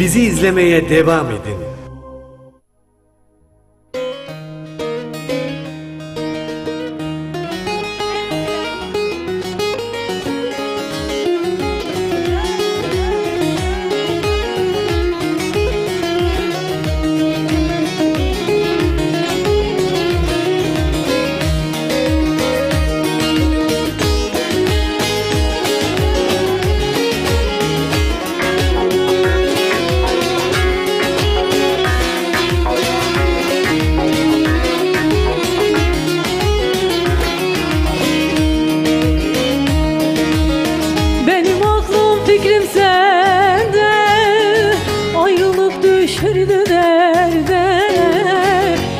Bizi izlemeye devam edin.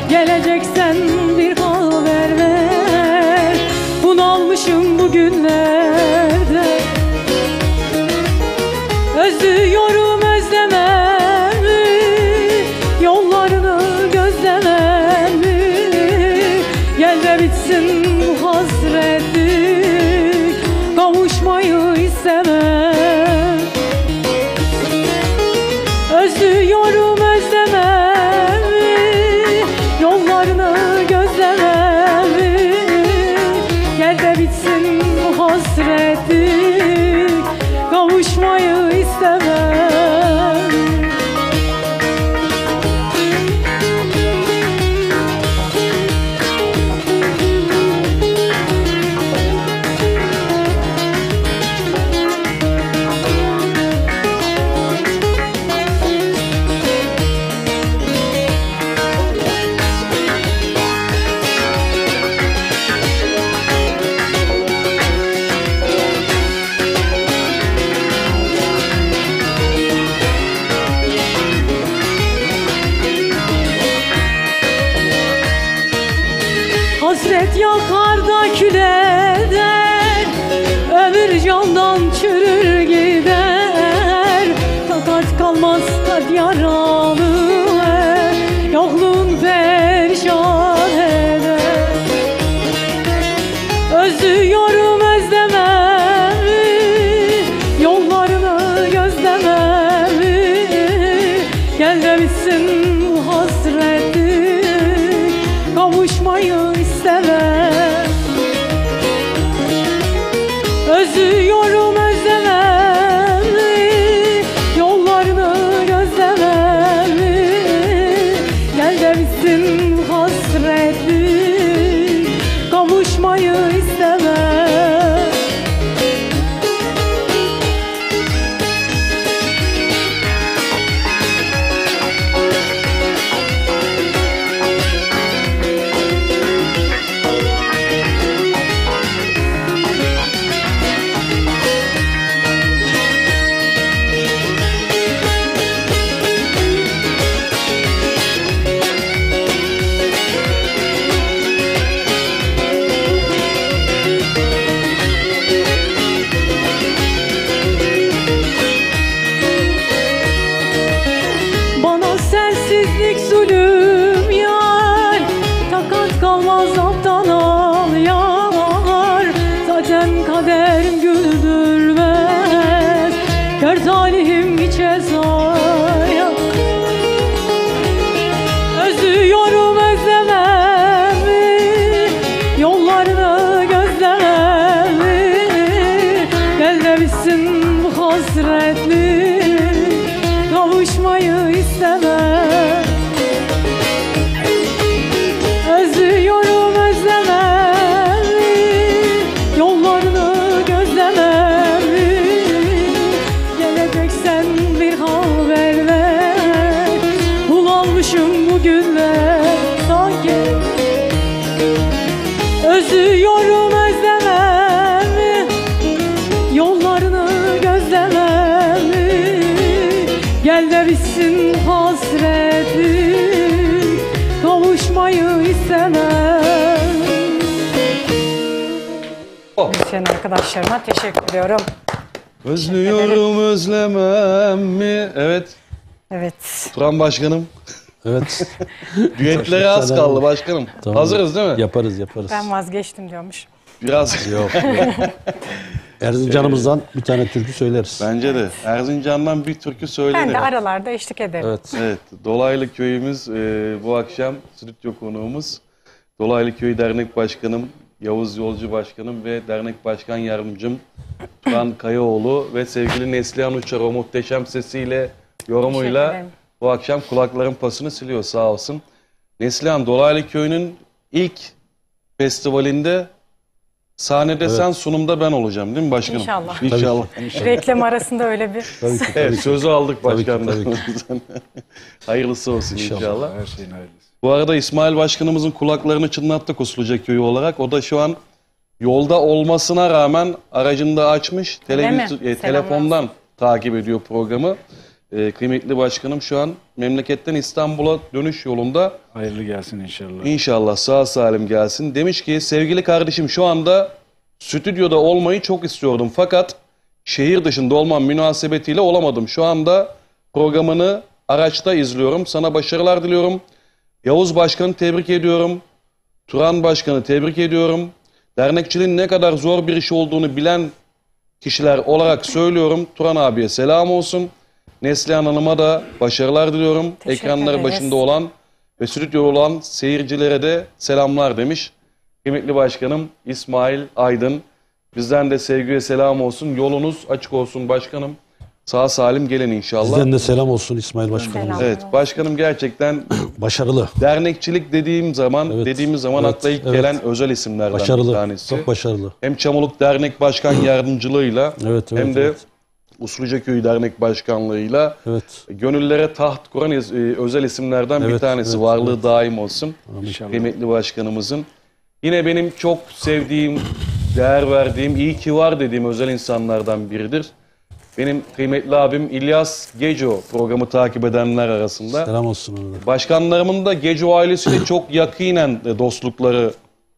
Geleceksen bir haber ver, bunalmışım bugünlerde. Özlüyorum özlememi, yollarını gözlememi. Gel de bitsin bu hasretlik, kavuşmayı istemem. Özlüyorum özlememi, yollarını gözlememi. Gel de bitsin bu hasretlik, kavuşmayı istemem. Hasret yakar da kül eder, ömür candan çürür gider. Takat kalmaz kalp yaralı, yokluğun perişan eder. Özlüyorum özlememi, yollarını gözlememi. Gel de bitsin bu hasretlik, kavuşmayı istemem. Özlüyorum özlememi, yollarını gözlememi. Gel de bitsin bu hasretlik, kavuşmayı istemem. Sensizlik zulüm yar, takat kalmaz aptal al yar. Zaten kaderim güldürmez, kör talihim hiçe sayar. Özlüyorum özlememi, yollarını gözlememi. Gel de bitsin bu hasretlik, kavuşmayı istemem. Özlüyorum özlememi, yollarını gözlememi. Geleceksen bir haber ver, bulanmışım bugünler sanki. Özlüyorum özlememi, yollarını gözlememi. Gel de bitsin hasretlik, kavuşmayı istemem. Müzisyen arkadaşlarıma teşekkür ediyorum. Özlüyorum özlemem mi? Evet. Evet. Turan Başkanım. Evet. Düetlere az kaldı başkanım. Tamam. Hazırız değil mi? Yaparız. Ben vazgeçtim diyormuş. Biraz. Yok. Erzincan'ımızdan bir tane türkü söyleriz. Bence de. Erzincan'dan bir türkü söylenir. Ben de aralarda eşlik ederim. Evet. Evet, Dolaylı Köyümüz bu akşam stüdyo konuğumuz. Dolaylı Köy Dernek Başkanım Yavuz Yolcu Başkanım ve Dernek Başkan Yardımcım Turan Kayaoğlu ve sevgili Neslihan Uçar o muhteşem sesiyle, yorumuyla ederim. bu akşam kulakların pasını siliyor sağ olsun. Neslihan, Dolaylı Köyü'nün ilk festivalinde sahnede sen, sunumda ben olacağım değil mi başkanım? İnşallah. İnşallah. Reklam arasında öyle bir... Tabii ki. Evet, sözü aldık Tabii ki, başkanımızdan. Hayırlısı olsun inşallah. Her şeyin hayırlısı. Bu arada İsmail Başkanımızın kulaklarını çınlattık Usluca Köyü olarak. O da şu an yolda olmasına rağmen aracını da açmış. Telefondan takip ediyor programı. Kıymetli başkanım şu an memleketten İstanbul'a dönüş yolunda. Hayırlı gelsin inşallah. İnşallah sağ salim gelsin. Demiş ki sevgili kardeşim şu anda stüdyoda olmayı çok istiyordum. Fakat şehir dışında olmam münasebetiyle olamadım. Şu anda programını araçta izliyorum. Sana başarılar diliyorum. Yavuz Başkan'ı tebrik ediyorum. Turan Başkan'ı tebrik ediyorum. Dernekçiliğin ne kadar zor bir iş olduğunu bilen kişiler olarak söylüyorum. Turan abiye selam olsun. Neslihan Hanım'a da başarılar diliyorum. Teşekkür Ekranları ederiz. başında olan ve stüdyoda olan seyircilere de selamlar demiş. Kıymetli Başkanım İsmail Aydın. Bizden de sevgiye selam olsun. Yolunuz açık olsun başkanım. Sağ salim gelin inşallah. Bizden de selam olsun İsmail Başkanımıza. Evet, başkanım gerçekten Başarılı. dernekçilik dediğimiz zaman Evet, akla ilk evet. gelen özel isimlerden bir Başarılı. tanesi. Çok başarılı. Hem Çamoluk Dernek Başkan Yardımcılığıyla Evet, evet, hem de evet. Usluca Köyü Dernek Başkanlığıyla Evet. gönüllere taht kuran özel isimlerden bir Evet, tanesi. evet, Varlığı evet. daim olsun. İnşallah. Kıymetli başkanımızın. Yine benim çok sevdiğim, değer verdiğim, iyi ki var dediğim özel insanlardan biridir. Benim kıymetli abim İlyas Geco, programı takip edenler arasında. Selam olsun ona da. Başkanlarımın da Geco ailesiyle çok yakinen dostlukları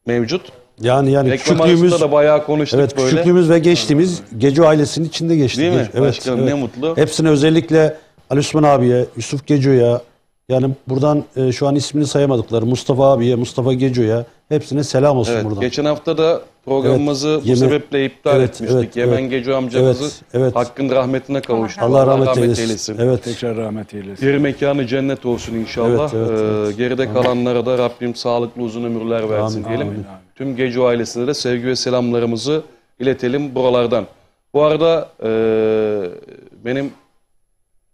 mevcut. Yani Reklam küçüklüğümüz, arasında da bayağı konuştuk evet, böyle. küçüklüğümüz ve geçtiğimiz Geco ailesinin içinde geçti. Değil mi? Evet, Başkanım evet. ne mutlu. Hepsine özellikle Ali Osman abiye, Yusuf Geco'ya, yani buradan şu an ismini sayamadıkları Mustafa abiye, Mustafa Geco'ya hepsine selam olsun Evet, buradan. geçen hafta da programımızı Evet, bu yeme- sebeple iptal Evet, etmiştik. evet, Yemen evet. Geco amcamızı Evet, evet. hakkın rahmetine kavuştu. Allah rahmet eylesin. Evet. Tekrar rahmet eylesin. Yeri mekanı cennet olsun inşallah. Evet, evet, evet. Geride kalanlara da Rabbim sağlıklı uzun ömürler versin Amin, diyelim. amin. Tüm Geco ailesine de sevgi ve selamlarımızı iletelim buralardan. Bu arada benim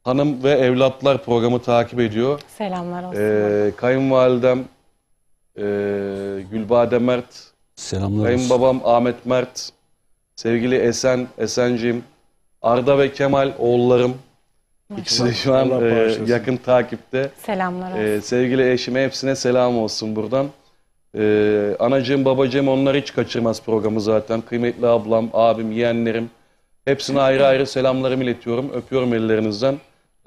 hanım ve evlatlar programı takip ediyor. Selamlar olsun. Kayınvalidem Gülbade Mert, Selamlar olsun. kayınbabam Ahmet Mert, sevgili Esenciğim, Arda ve Kemal oğullarım. İkisi de şu an Allah bağışlasın. yakın takipte. Selamlar olsun. Sevgili eşime hepsine selam olsun buradan. Anacığım, babacığım onlar hiç kaçırmaz programı zaten. Kıymetli ablam, abim, yeğenlerim. Hepsine ayrı ayrı selamlarımı iletiyorum. Öpüyorum ellerinizden.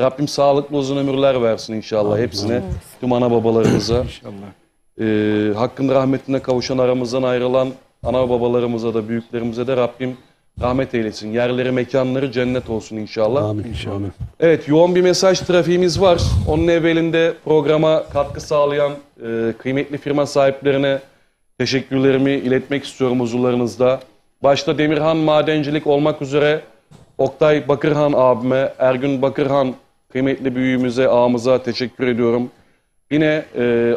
Rabbim sağlıklı uzun ömürler versin inşallah hepsine. Tüm ana babalarımıza. İnşallah. Hakkın rahmetine kavuşan aramızdan ayrılan ana babalarımıza da büyüklerimize de Rabbim rahmet eylesin. Yerleri mekanları cennet olsun inşallah. Amin. İnşallah. Amin. Evet, yoğun bir mesaj trafiğimiz var. Onun evvelinde programa katkı sağlayan kıymetli firma sahiplerine teşekkürlerimi iletmek istiyorum huzurlarınızda. Başta Demirhan Madencilik olmak üzere Oktay Bakırhan abime, Ergün Bakırhan kıymetli büyüğümüze, ağamıza teşekkür ediyorum. Yine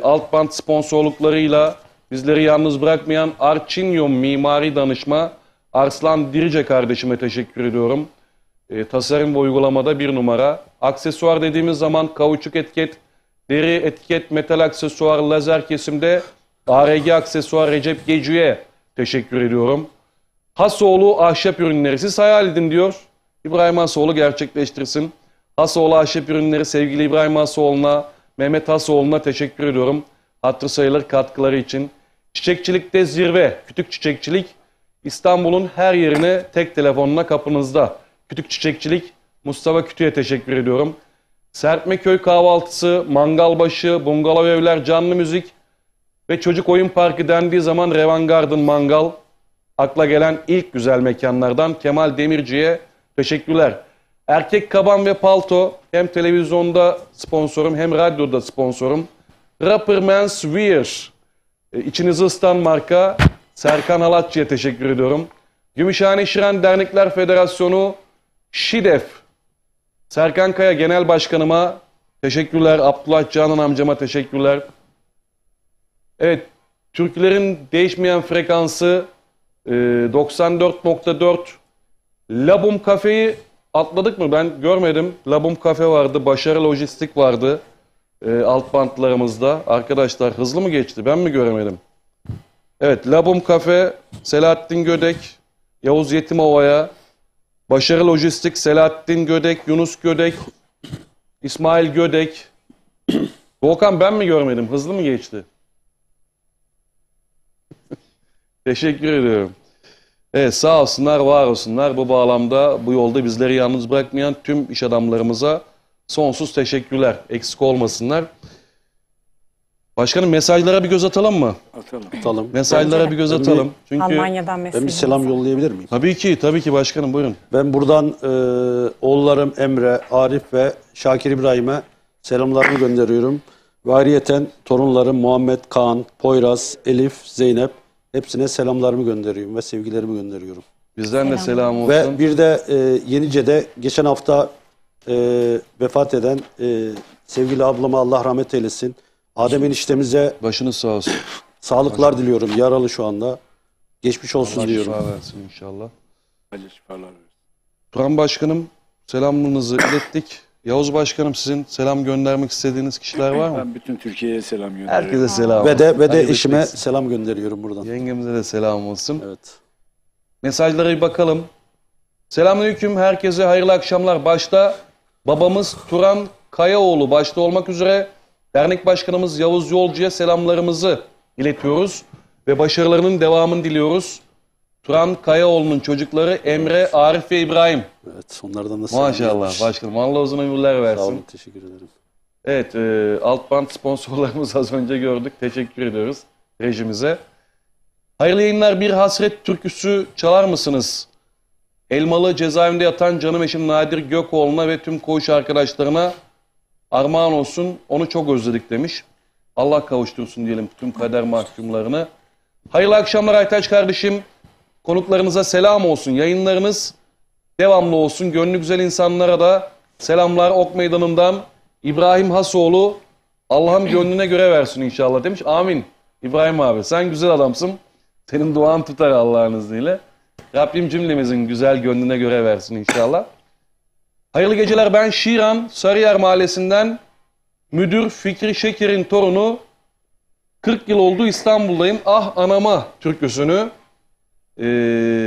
alt band sponsorluklarıyla bizleri yalnız bırakmayan Arçinyon Mimari Danışma Arslan Dirice kardeşime teşekkür ediyorum. Tasarım ve uygulamada bir numara. Aksesuar dediğimiz zaman kauçuk etiket, deri etiket, metal aksesuar, lazer kesimde ARG aksesuar Recep Gecü'ye teşekkür ediyorum. Hasoğlu ahşap ürünleri siz hayal edin diyor. İbrahim Hasoğlu gerçekleştirsin. Hasoğlu ahşap ürünleri sevgili İbrahim Hasoğlu'na, Mehmet Hasoğlu'na teşekkür ediyorum. Hatırı sayılır katkıları için. Çiçekçilikte zirve, kütük çiçekçilik. İstanbul'un her yerine tek telefonla kapınızda. Kütük çiçekçilik, Mustafa Kütü'ye teşekkür ediyorum. Serpmeköy kahvaltısı, mangalbaşı, bungalov evler, canlı müzik ve çocuk oyun parkı dendiği zaman Revan Garden Mangal. Akla gelen ilk güzel mekanlardan Kemal Demirci'ye teşekkürler. Erkek kaban ve palto hem televizyonda sponsorum hem radyoda sponsorum. Rapperman's Wear. İçinizi ısıtan marka Serkan Halatçı'ya teşekkür ediyorum. Gümüşhane Şiren Dernekler Federasyonu ŞİDEF Serkan Kaya Genel Başkanıma teşekkürler. Abdullah Canan amcama teşekkürler. Evet, Türklerin değişmeyen frekansı 94.4. Labum Kafe'yi atladık mı? Ben görmedim. Labum Kafe vardı, Başarı Lojistik vardı alt bantlarımızda. Arkadaşlar hızlı mı geçti? Ben mi göremedim? Evet, Labum Kafe, Selahattin Gödek, Yavuz Yetimova'ya, Başarı Lojistik, Selahattin Gödek, Yunus Gödek, İsmail Gödek. Volkan ben mi görmedim? Hızlı mı geçti? Teşekkür ediyorum. Evet, sağ olsunlar, var olsunlar. Bu bağlamda, bu yolda bizleri yalnız bırakmayan tüm iş adamlarımıza sonsuz teşekkürler. Eksik olmasınlar. Başkanım mesajlara bir göz atalım mı? Atalım. Mesajlara bir göz atalım. Çünkü Almanya'dan Ben bir mesaj. selam yollayabilir miyim? tabii ki başkanım buyurun. Ben buradan oğullarım Emre, Arif ve Şakir İbrahim'e selamlarımı gönderiyorum. Ve ayrıyeten torunlarım Muhammed, Kaan, Poyraz, Elif, Zeynep hepsine selamlarımı gönderiyorum ve sevgilerimi gönderiyorum. Bizden de selam olsun. Ve bir de Yenice'de geçen hafta vefat eden sevgili ablama Allah rahmet eylesin. Adem eniştemize Başınız sağ olsun. sağlıklar diliyorum. Yaralı şu anda. Geçmiş olsun Allah diliyorum. şifa versin inşallah. Acı şifalar versin. Turan Başkanım selamlarınızı ilettik. Yavuz Başkanım sizin selam göndermek istediğiniz kişiler var mı? Ben bütün Türkiye'ye selam gönderiyorum. Herkese selam. Ve de Hayırlı eşime işler. selam gönderiyorum buradan. Yengemize de selam olsun. Evet. Mesajlara bir bakalım. Selamünaleyküm herkese hayırlı akşamlar. Başta babamız Turan Kayaoğlu başta olmak üzere dernek başkanımız Yavuz Yolcu'ya selamlarımızı iletiyoruz ve başarılarının devamını diliyoruz. Turan Kayaoğlu'nun çocukları Emre, Arif ve İbrahim. Evet. Onlardan da selam Maşallah gelmiş. başkanım. Allah uzun ömürler Sağ versin. olun. Teşekkür ederim. Evet, alt band sponsorlarımızı az önce gördük. Teşekkür ediyoruz rejimize. Hayırlı yayınlar. Bir hasret türküsü çalar mısınız? Elmalı cezaevinde yatan canım eşim Nadir Gökoğlu'na ve tüm koğuş arkadaşlarına armağan olsun. Onu çok özledik demiş. Allah kavuştursun diyelim tüm kader mahkumlarını. Hayırlı akşamlar Aytaç kardeşim. Konuklarınıza selam olsun. Yayınlarınız devamlı olsun. Gönlü güzel insanlara da selamlar Ok Meydanı'ndan. İbrahim Hasoğlu Allah'ım gönlüne göre versin inşallah demiş. Amin. İbrahim abi sen güzel adamsın. Senin duan tutar Allah'ın izniyle. Rabbim cümlemizin güzel gönlüne göre versin inşallah. Hayırlı geceler. Ben Şiran Sarıyer Mahallesi'nden Müdür Fikri Şekir'in torunu. 40 yıl oldu İstanbul'dayım. Ah anama türküsünü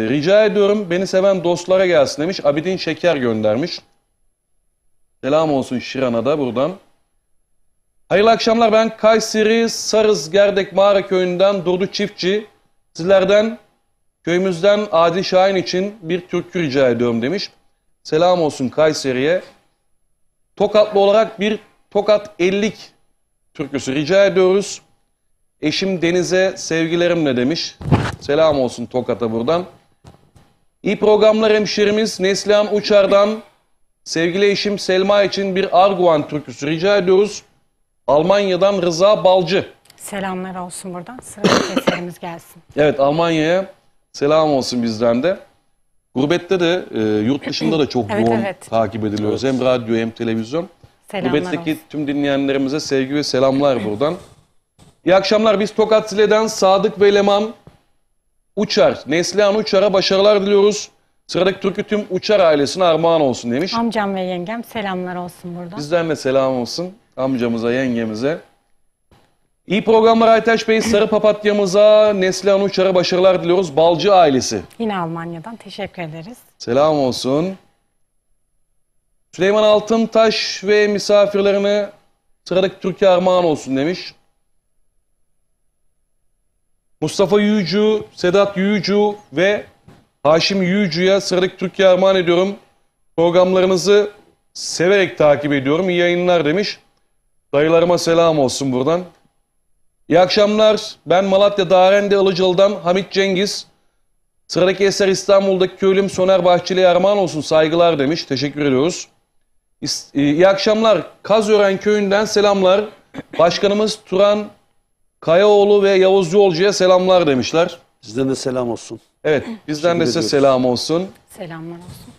rica ediyorum. Beni seven dostlara gelsin demiş. Abidin Şeker göndermiş. Selam olsun Şiran'a da buradan. Hayırlı akşamlar. Ben Kayseri Sarız Gerdek Mağara Köyü'nden Durdu Çiftçi. Sizlerden köyümüzden Adil Şahin için bir türkü rica ediyorum demiş. Selam olsun Kayseri'ye. Tokatlı olarak bir Tokat 50'lik türküsü rica ediyoruz. Eşim Deniz'e sevgilerimle demiş. Selam olsun Tokat'a buradan. İyi programlar hemşerimiz Neslihan Uçar'dan sevgili eşim Selma için bir Arguvan türküsü rica ediyoruz. Almanya'dan Rıza Balcı. Selamlar olsun buradan. Sıradaki eserimiz gelsin. Evet Almanya'ya selam olsun bizden de. Gurbette de yurt dışında da çok Evet, yoğun evet. takip ediliyoruz. Hem radyo hem televizyon. Selamlar Gurbetteki olsun. tüm dinleyenlerimize sevgi ve selamlar buradan. İyi akşamlar. Biz Tokat Zile'den Sadık ve Leman Uçar, Neslihan Uçar'a başarılar diliyoruz. Sıradaki türkü tüm Uçar ailesine armağan olsun demiş. Amcam ve yengem selamlar olsun buradan. Bizden de selam olsun amcamıza, yengemize. İyi programlar Aytaç Bey. Sarı Papatya'mıza, Neslihan Uçar'a başarılar diliyoruz. Balcı ailesi. Yine Almanya'dan teşekkür ederiz. Selam olsun. Süleyman Altıntaş ve misafirlerine sıradaki Türkiye armağan olsun demiş. Mustafa Yücü, Sedat Yücü ve Haşim Yücü'ye sıradaki Türkiye armağan ediyorum. Programlarınızı severek takip ediyorum. İyi yayınlar demiş. Dayılarıma selam olsun buradan. İyi akşamlar. Ben Malatya Darende Ilıcalı'dan Hamit Cengiz. Sıradaki eser İstanbul'daki köylüm Soner Bahçeli'ye armağan olsun. Saygılar demiş. Teşekkür ediyoruz. İyi akşamlar. Kazören köyünden selamlar. Başkanımız Turan Kayaoğlu ve Yavuz Yolcu'ya selamlar demişler. Sizden de selam olsun. Evet, bizden de Teşekkür size ediyoruz. selam olsun. Selamlar olsun.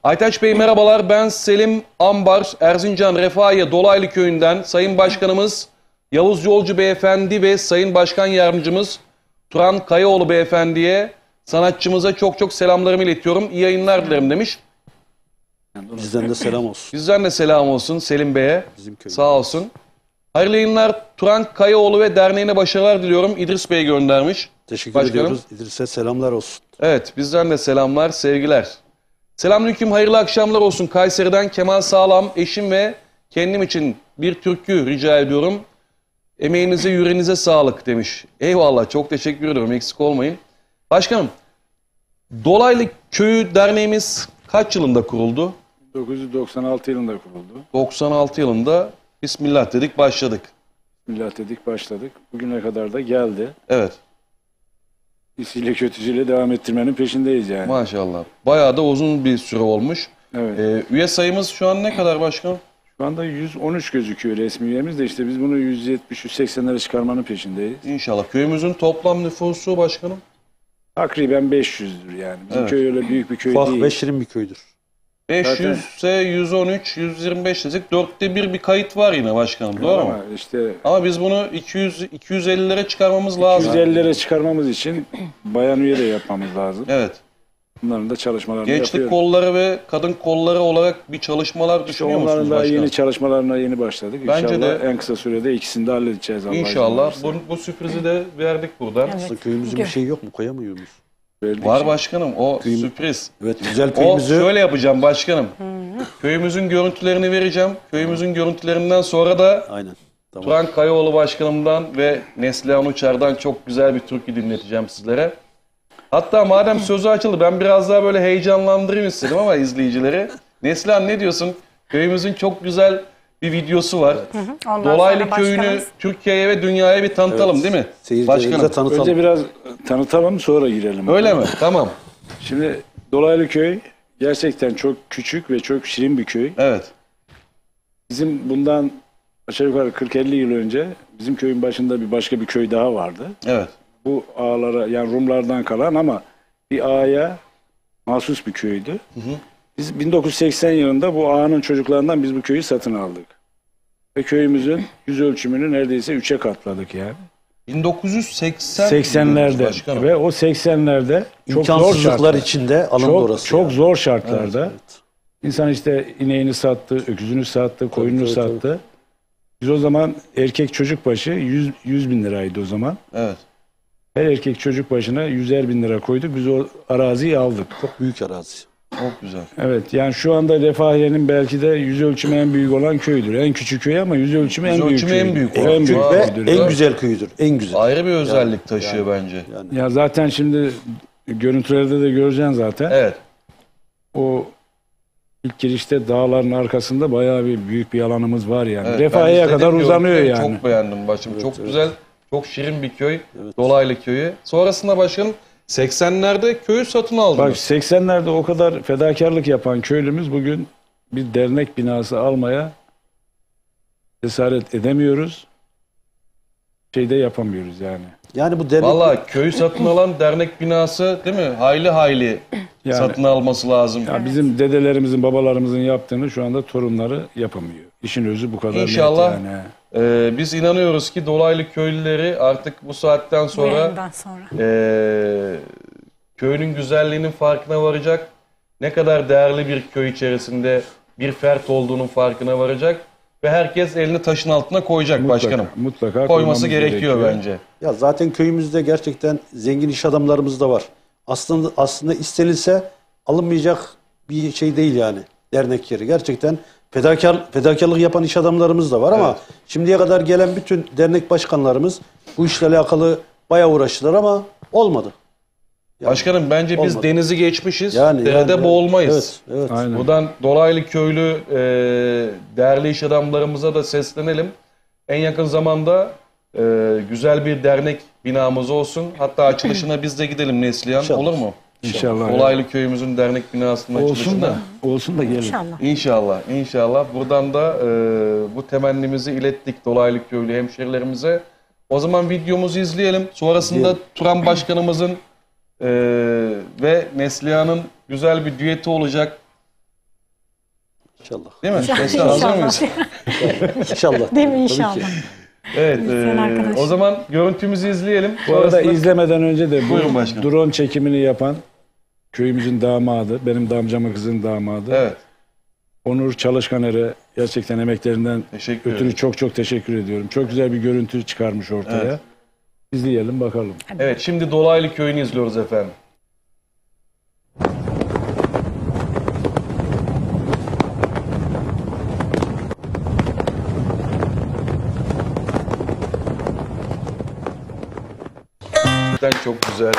Aytaç Bey merhabalar, ben Selim Ambar, Erzincan Refahiye Dolaylı Köyü'nden Sayın Başkanımız Yavuz Yolcu Beyefendi ve Sayın Başkan Yardımcımız Turan Kayaoğlu Beyefendi'ye, sanatçımıza çok çok selamlarımı iletiyorum. İyi yayınlar dilerim demiş. Bizden de selam olsun. Bizden de selam olsun Selim Bey'e. Bizim köyümüz. Sağ olsun. Hayırlı yayınlar. Turan Kayaoğlu ve derneğine başarılar diliyorum. İdris Bey göndermiş. Teşekkür Başkanım. ediyoruz. İdris'e selamlar olsun. Evet, bizden de selamlar, sevgiler. Selamünaleyküm, hayırlı akşamlar olsun. Kayseri'den Kemal Sağlam, eşim ve kendim için bir türkü rica ediyorum. Emeğinize, yüreğinize sağlık demiş. Eyvallah, çok teşekkür ediyorum, eksik olmayın. Başkanım, Dolaylı Köyü Derneğimiz kaç yılında kuruldu? 1996 yılında kuruldu. 96 yılında Bismillah dedik, başladık. Millet dedik başladık. Bugüne kadar da geldi. Evet, İyisiyle kötüsüyle devam ettirmenin peşindeyiz yani. maşallah. Bayağı da uzun bir süre olmuş. Evet. Üye sayımız şu an ne kadar başkanım? Şu anda 113 gözüküyor resmi üyemiz de işte biz bunu 170-180'lere çıkarmanın peşindeyiz. İnşallah. Köyümüzün toplam nüfusu başkanım? Takriben 500'dür yani. Bizim Evet. köy öyle büyük bir köy Ufak değil. ve şirin bir köydür. 500 ise 113, 125 dedik. 4'te 1 bir kayıt var yine başkanım. Doğru mu? Ama işte Ama biz bunu 250'lere çıkarmamız lazım. 150'lere çıkarmamız için bayan üye de yapmamız lazım. Evet. Bunların da çalışmalarını Gençlik yapıyoruz. kolları ve kadın kolları olarak bir çalışmalar İşte düşünüyor onların musunuz da başkanım? yeni çalışmalarına yeni başladık. Bence İnşallah de- en kısa sürede ikisini de halledeceğiz. Allah izin İnşallah. verirse. Bu sürprizi de verdik buradan. Evet. Aslında köyümüzün bir şey yok mu? Koyamıyor muyuz? Verdik. Var başkanım. O Köyüm- sürpriz. Evet, güzel O köyümüzü. şöyle yapacağım başkanım. Köyümüzün görüntülerini vereceğim. Köyümüzün görüntülerinden sonra da Aynen. Tamam. Turan Kayaoğlu Başkanım'dan ve Neslihan Uçar'dan çok güzel bir türkü dinleteceğim sizlere. Hatta madem sözü açıldı ben biraz daha böyle heyecanlandırayım istedim ama izleyicileri. Neslihan ne diyorsun? Köyümüzün çok güzel bir videosu var. Ondan Dolaylı sonra köyünü başkanımız- Türkiye'ye ve dünyaya bir tanıtalım Evet. değil mi? Seyircilerimize Başkanım. tanıtalım. Önce biraz tanıtalım sonra girelim. Öyle mi? Tamam. Şimdi Dolaylı Köy gerçekten çok küçük ve çok şirin bir köy. Evet. Bizim bundan aşağı yukarı 40-50 yıl önce bizim köyün başında başka bir köy daha vardı. Evet. Bu ağalara yani Rumlardan kalan ama bir ağaya mahsus bir köydü. Biz 1980 yılında bu ağanın çocuklarından biz bu köyü satın aldık. Ve köyümüzün yüz ölçümünü neredeyse 3'e katladık yani. 1980 80'lerde başkanım. ve o 80'lerde çok zor İmkansızlıklar şartlar. içinde alındı Çok, orası. çok yani. zor şartlarda. Evet. İnsan işte ineğini sattı, öküzünü sattı, koyununu tabii, tabii. sattı. Biz o zaman erkek çocuk başı 100 bin liraydı o zaman. Evet. Her erkek çocuk başına 100'er bin lira koyduk. Biz o araziyi aldık. Çok büyük arazi. Çok güzel. Evet yani şu anda Refahiye'nin belki de yüz ölçümü en büyük olan köydür. En küçük köy ama yüz ölçümü Yüz en büyük ölçümü köy. en büyük En olan. küçük Vay, ve köydür. en güzel köyüdür. En güzel. Ayrı bir özellik taşıyor bence. Yani. Ya zaten şimdi görüntülerde de göreceksin zaten. Evet. O ilk girişte dağların arkasında bayağı bir büyük bir alanımız var yani. Evet, Refahiye'ye ben kadar izledim, uzanıyor gördüm. yani. Çok beğendim başım. Çok evet. güzel, çok şirin bir köy. Evet. Dolaylı köyü. Sonrasında başkanım 80'lerde köyü satın Bak aldınız. 80'lerde o kadar fedakarlık yapan köylümüz bugün bir dernek binası almaya cesaret edemiyoruz. Şey de yapamıyoruz yani. Yani bu dernek Vallahi köyü satın alan dernek binası değil mi? Hayli hayli Yani- satın alması lazım. Ya bizim dedelerimizin, babalarımızın yaptığını şu anda torunları yapamıyor. İşin özü bu kadar net İnşallah. yani. Biz inanıyoruz ki dolaylı köylüleri artık bu saatten Bu sonra yayından sonra. köyünün güzelliğinin farkına varacak. Ne kadar değerli bir köy içerisinde bir fert olduğunun farkına varacak. Ve herkes elini taşın altına koyacak başkanım. Mutlaka Koyması koymamız gerekiyor bence. ya zaten köyümüzde gerçekten zengin iş adamlarımız da var. Aslında istenilse alınmayacak bir şey değil yani dernek yeri. Gerçekten fedakarlık yapan iş adamlarımız da var ama şimdiye kadar gelen bütün dernek başkanlarımız bu işle alakalı bayağı uğraştılar ama olmadı. Başkanım bence biz Olmadı. denizi geçmişiz. Yani Derede boğulmayız. Evet, evet. Aynen. Buradan dolaylı köylü değerli iş adamlarımıza da seslenelim. En yakın zamanda güzel bir dernek binamız olsun. Hatta açılışına biz de gidelim Neslihan. İnşallah. Olur mu? İnşallah. Dolaylı köyümüzün dernek binasının açılışına. Olsun da gelin. İnşallah. İnşallah, inşallah. Buradan da bu temennimizi ilettik dolaylı köylü hemşerilerimize. O zaman videomuzu izleyelim. Sonrasında İzleyelim. Turan Başkanımızın ve Neslihan'ın güzel bir düeti olacak. İnşallah. Değil mi? Neslihan hazır mıyız? İnşallah. Değil mi Tabii inşallah? ki. Evet. Sen arkadaş. O zaman görüntümüzü izleyelim. Bu arada Sonrasında- izlemeden önce de Buyurun bu başkanım. drone çekimini yapan köyümüzün damadı, benim de amcamın kızının damadı. Evet. Onur Çalışkaner'e gerçekten emeklerinden Teşekkür ötürü ederim. çok teşekkür ediyorum. Çok güzel bir görüntü çıkarmış ortaya. Evet. İzleyelim bakalım. Evet, şimdi Dolaylı Köyü'nü izliyoruz efendim. Gerçekten çok güzel.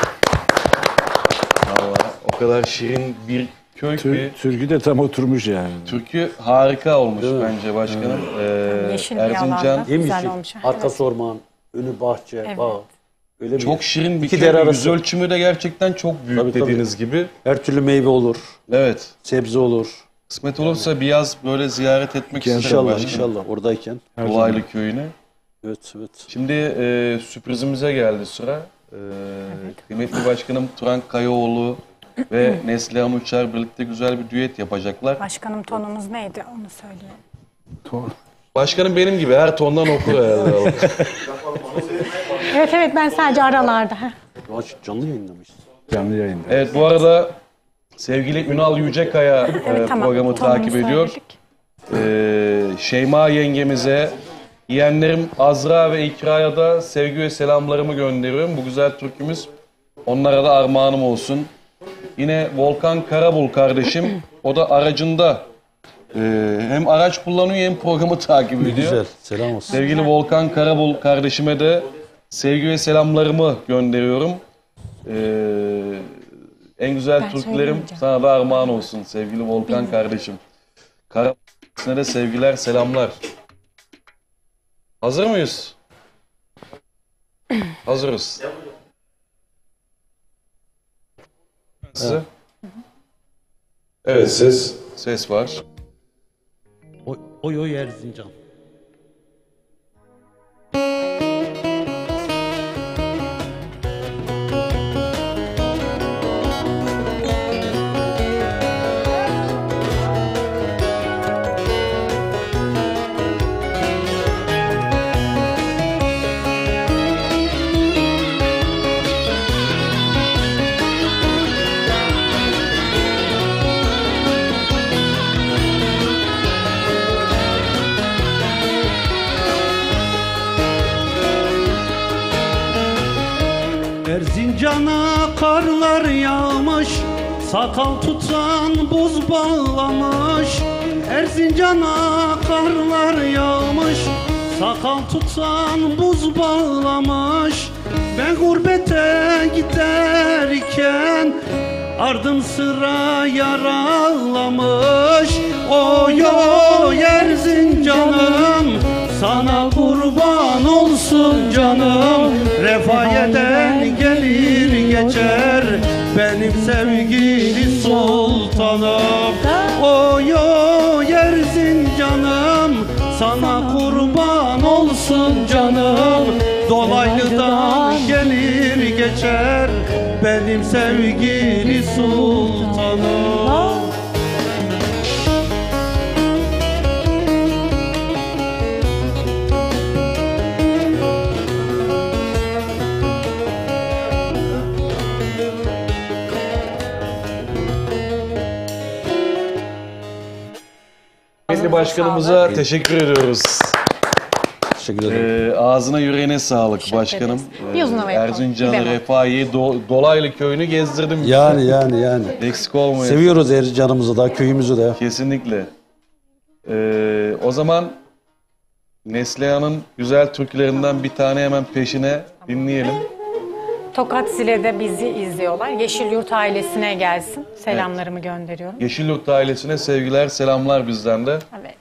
Vallahi o kadar şirin bir köy ki. Türkü de tam oturmuş yani. Türkü harika olmuş Değil mi? bence başkanım. Yeşil bir Erzincan alanda. Güzel Yemyeşil. olmuş. Arkası orman, önü bahçe, Evet. bağ. Öyle bir çok şirin bir İki köy. dere Yüz arası. ölçümü de gerçekten çok büyük Tabii, tabii. dediğiniz gibi. her türlü meyve olur, Evet. sebze olur. Kısmet olursa bir yaz böyle ziyaret etmek isterim İnşallah, başkanım. inşallah oradayken. Her zaman. Dolaylı Köyü'nü. Evet, evet. Şimdi sürprizimize geldi sıra. Kıymetli başkanım Turan Kayaoğlu ve Neslihan Uçar birlikte güzel bir düet yapacaklar. Başkanım tonumuz neydi onu söyleyelim. Başkanım benim gibi her tondan okur herhalde. Evet ben sadece aralarda. Heh. Daha canlı yayınlamışız. Canlı yayında. Evet bu arada sevgili Ünal Yücekaya Evet, tamam. programı Tonunu takip ediyor. söyledik. Şeyma yengemize, yeğenlerim Azra ve İkra'ya da sevgi ve selamlarımı gönderiyorum. Bu güzel türkümüz onlara da armağanım olsun. Yine Volkan Karabul kardeşim, o da aracında hem araç kullanıyor hem programı takip ediyor. Güzel, selam olsun. Sevgili Volkan Karabul kardeşime de sevgi ve selamlarımı gönderiyorum. En güzel Ben türkülerim söyleyemeyeceğim. sana da armağan olsun sevgili Volkan kardeşim. Karabul'sine de sevgiler, selamlar. Hazır mıyız? Hazırız. Size. Evet, ses var. Oy oy Erzincan. Erzincan'a karlar yağmış, sakal tutan buz bağlamış. Erzincan'a karlar yağmış, sakal tutan buz bağlamış. Ben gurbete giderken ardım sıra yaralamış. Oy oy Erzincan'ım, sana kurban olsun canım. Refayeden gelir geçer benim sevgili sultanım. Oy oy Erzincan'ım, sana kurban olsun canım. Dolaylı'dan gelir geçer benim sevgili sultanım. Kıymetli başkanımıza teşekkür ediyoruz. Teşekkür ederim. Ağzına yüreğine sağlık başkanım. ederiz. Bir uzun hava yapalım. Erzincan'ı, Bir bemol. Refahiye, Dolaylı Köyü'nü gezdirdim. Yani. Eksik olmayın. Seviyoruz Erzincan'ımızı da, köyümüzü de. Kesinlikle. O zaman Neslihan'ın güzel türkülerinden bir tane hemen peşine dinleyelim. Tokat Zile'de bizi izliyorlar. Yeşilyurt ailesine gelsin. Selamlarımı gönderiyorum. Yeşilyurt ailesine sevgiler, selamlar bizden de. Evet.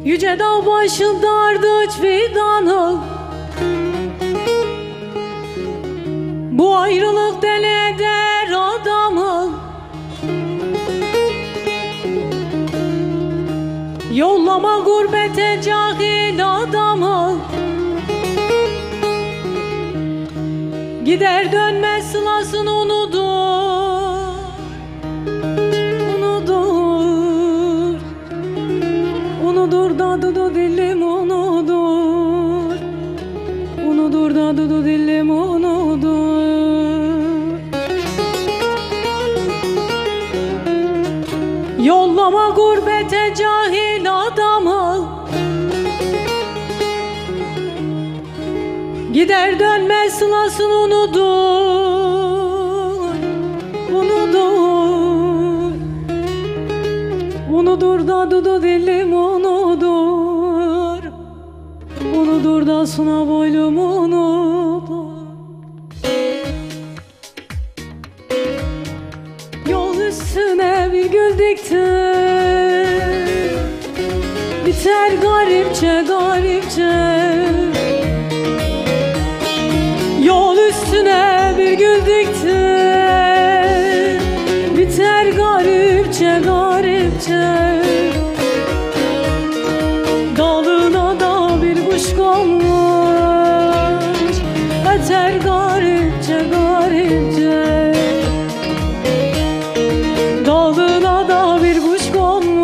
Yüce dağ başında ardıç fidanı, bu ayrılık deli eder adamı. Yollama gurbete cahil adamı, gider dönmez sılasını unutur, unutur, unutur da dudu dilim unutur, unutur da dudu dilim unutur. Yollama gurbete cahil adamı, gider dönmez sılasını unutur, unutur, unutur da dudu dilim unutur, unutur da suna boylum unutur. Yol üstüne bir gül diktim, biter garipçe garipçe. Yol üstüne bir gül diktim, biter garipçe garipçe. Dalına da bir kuş konmuş, öter garipçe garipçe. Dalına da bir kuş konmuş,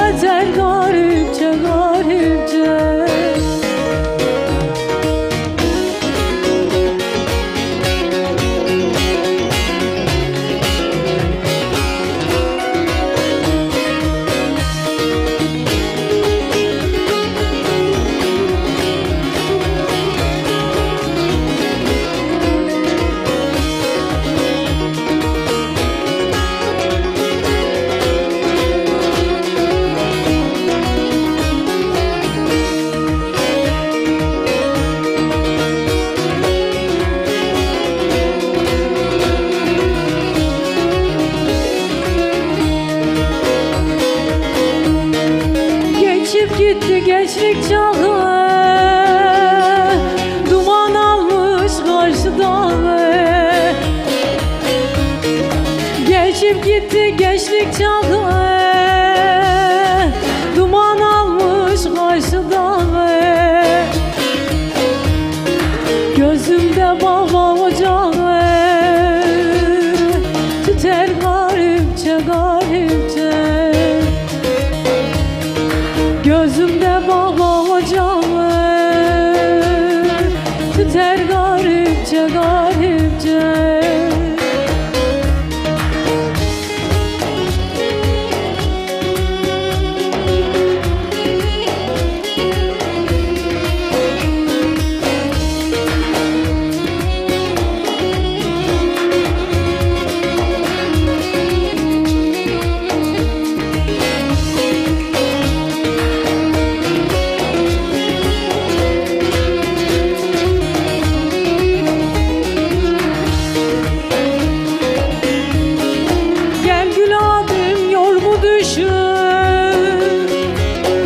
öter garipçe garipçe. Geçip gitti gençlik çağı, duman almış karşı dağı. Geçip gitti gençlik çağı, duman almış karşı dağı. Gözümde baba ocağı, tüter garipçe garipçe. Gözümde baba ocağı, tüter garipçe garipçe.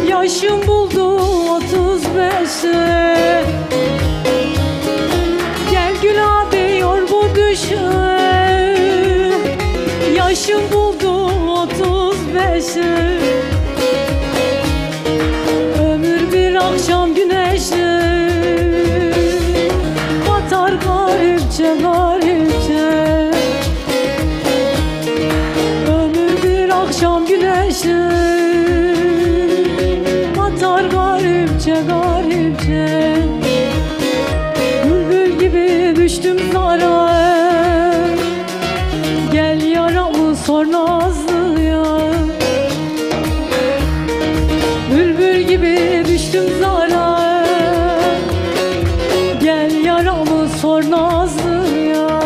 Yaşım buldu 35'i. Gel gül abi yor bu düşü. Yaşım buldu 35'i. Ömür bir akşam güneşi, batar garipçe garipçe. Ömür bir akşam güneşi, batar garipçe garipçe. Bülbül gibi düştüm zara, gel yaramı sor nazlıya. Bülbül gibi düştüm zara, gel yaramı sor nazlıya.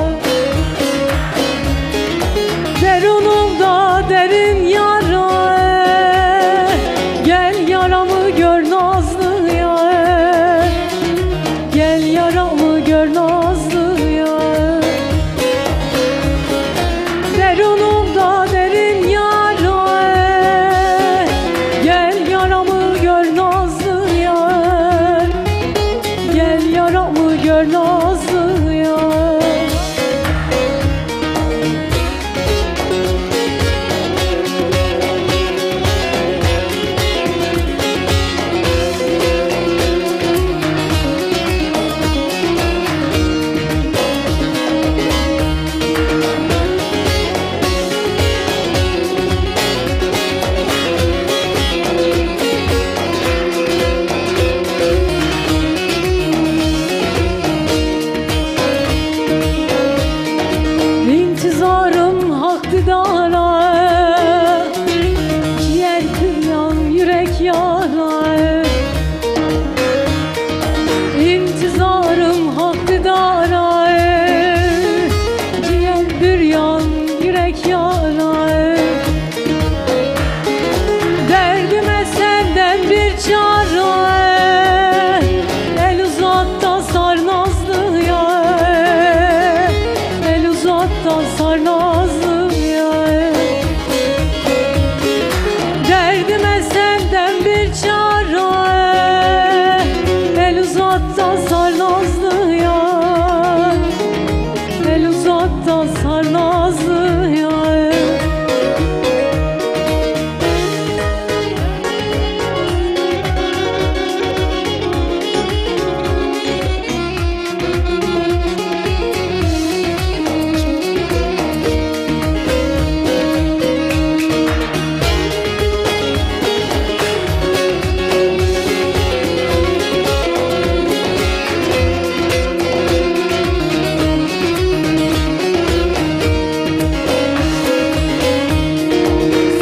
Derunumda derin yara, gel yaramı gör nazlıya. Gel yaramı gör nazlıya. Derunumda derin iktidara, ciğer kıyan yürek yara. İntizarım hakkıdara, ciğer büryan yürek yara. Derdime senden bir çare, el uzat da sar nazlı yar, el uzat da sar nazlı yar. Derdime senden bir çare, el uzat da sar nazlı yar, el uzat da sar nazlı yar.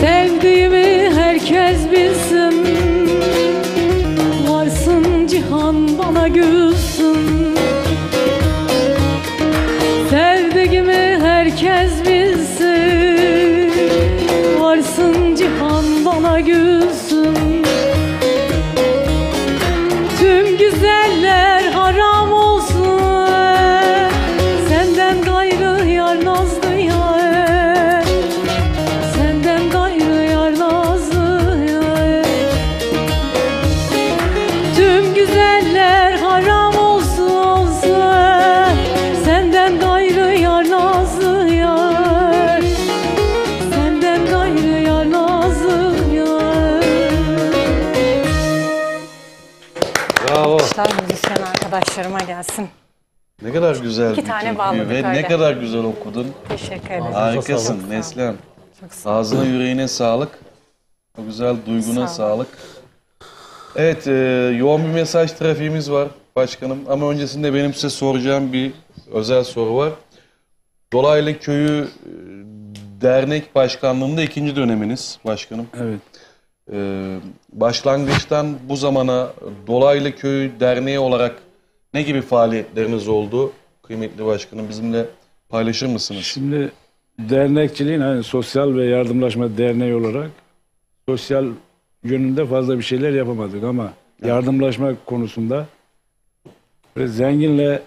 Sevdiğimi herkes bilsin, varsın cihan bana gülsün. Sevdiğimi herkes bilsin, varsın cihan bana gülsün. Tüm güzeller haram olsun, senden gayrı yar nazlı yar, senden gayrı yar nazlı yar. Tüm güzeller haram olsun olsun, senden gayrı yar nazlı yar, senden gayrı yar nazlı yar. Bravo. Arkadaşlar, müzisyen arkadaşlarıma gelsin. Ne kadar güzel İki bir tane türkü bağladık ve öyle. ne kadar güzel okudun. Teşekkür ederim. Harikasın Neslihan. Ağzına yüreğine sağlık. O güzel duyguna Sağ ol. sağlık. Evet, yoğun bir mesaj trafiğimiz var başkanım. Ama öncesinde benim size soracağım bir özel soru var. Dolaylı Köyü Dernek Başkanlığı'nda 2. döneminiz başkanım. Evet. Başlangıçtan bu zamana Dolaylı Köyü Derneği olarak ne gibi faaliyetleriniz oldu? Kıymetli başkanım, bizimle paylaşır mısınız? Şimdi dernekçiliğin hani sosyal ve yardımlaşma derneği olarak sosyal yönünde fazla bir şeyler yapamadık ama yardımlaşma konusunda böyle zenginle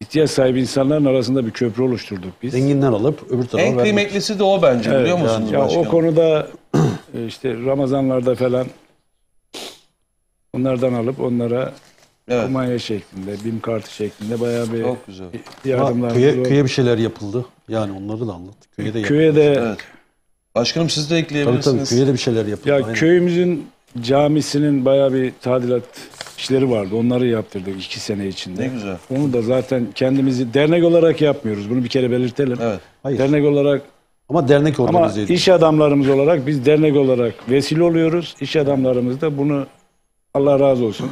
ihtiyaç sahibi insanların arasında bir köprü oluşturduk biz. Zenginden alıp öbür tarafa En vermek. kıymetlisi de o bence, Evet, biliyor musunuz ya başkanım? o konuda işte Ramazanlarda falan onlardan alıp onlara Evet, kumanya şeklinde, BİM kartı şeklinde bayağı bir çok güzel. yardımlar. Ama köye bir şeyler yapıldı. Yani onları da anlat. Köye de yapıldı. Köye de Evet. Başkanım, siz de Tabii ekleyebilirsiniz. köye de bir şeyler yapıldı. ya Aynen. köyümüzün camisinin bayağı bir tadilat işleri vardı. Onları yaptırdık 2 sene içinde. Ne güzel. Onu da zaten kendimizi dernek olarak yapmıyoruz. Bunu bir kere belirtelim. Evet. Hayır. Dernek olarak Ama dernek ama organize ediyor. iş adamlarımız olarak biz dernek olarak vesile oluyoruz. İş adamlarımız da bunu Allah razı olsun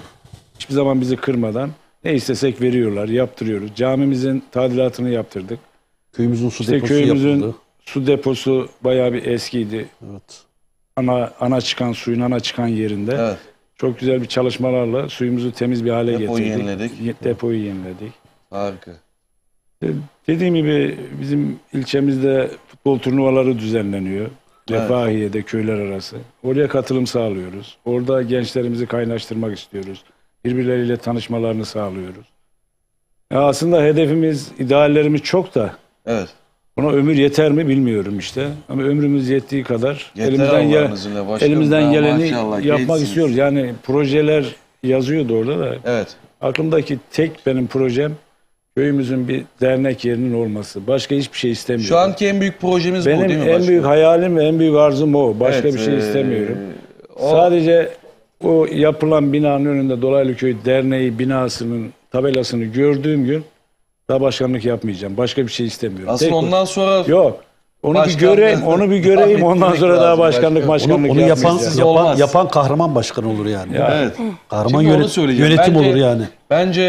hiçbir zaman bizi kırmadan ne istesek veriyorlar, yaptırıyoruz. Camimizin tadilatını yaptırdık. Köyümüzün su İşte deposu köyümüzün yapıldı. su deposu bayağı bir eskiydi. Evet. Ana çıkan suyun ana çıkan yerinde. Evet. Çok güzel bir çalışmalarla suyumuzu temiz bir hale Depoyu getirdik. yeniledik. Depoyu yeniledik. Harika. Dediğim gibi bizim ilçemizde futbol turnuvaları düzenleniyor. Evet. Refahiye'de köyler arası. Oraya katılım sağlıyoruz. Orada gençlerimizi kaynaştırmak istiyoruz. Birbirleriyle tanışmalarını sağlıyoruz. Ya aslında hedefimiz, ideallerimiz çok da Evet. buna ömür yeter mi bilmiyorum işte. Ama ömrümüz yettiği kadar Yeter elimizden Allah'ın izniyle başkanım. elimizden Ya geleni maşallah, yapmak gençsiniz. istiyoruz. Yani projeler yazıyordu orada da. Evet. Aklımdaki tek benim projem köyümüzün bir dernek yerinin olması. Başka hiçbir şey istemiyorum. Şu anki en büyük projemiz bu benim değil mi en başkanım? büyük hayalim ve en büyük arzum o. Başka Evet, bir şey istemiyorum. o- Sadece o yapılan binanın önünde Dolaylıköy Derneği binasının tabelasını gördüğüm gün daha başkanlık yapmayacağım. Başka bir şey istemiyorum. Aslında Tek o. ondan sonra Yok. Onu bir Başkanlığı göreyim, ondan ettirmek sonra daha lazım başkanlık başkanım. Onu yapan, Siz olmaz. yapan kahraman başkan olur yani. Ya, Kahraman Şimdi onu söyleyeceğim. yönetim Bence- olur yani. Bence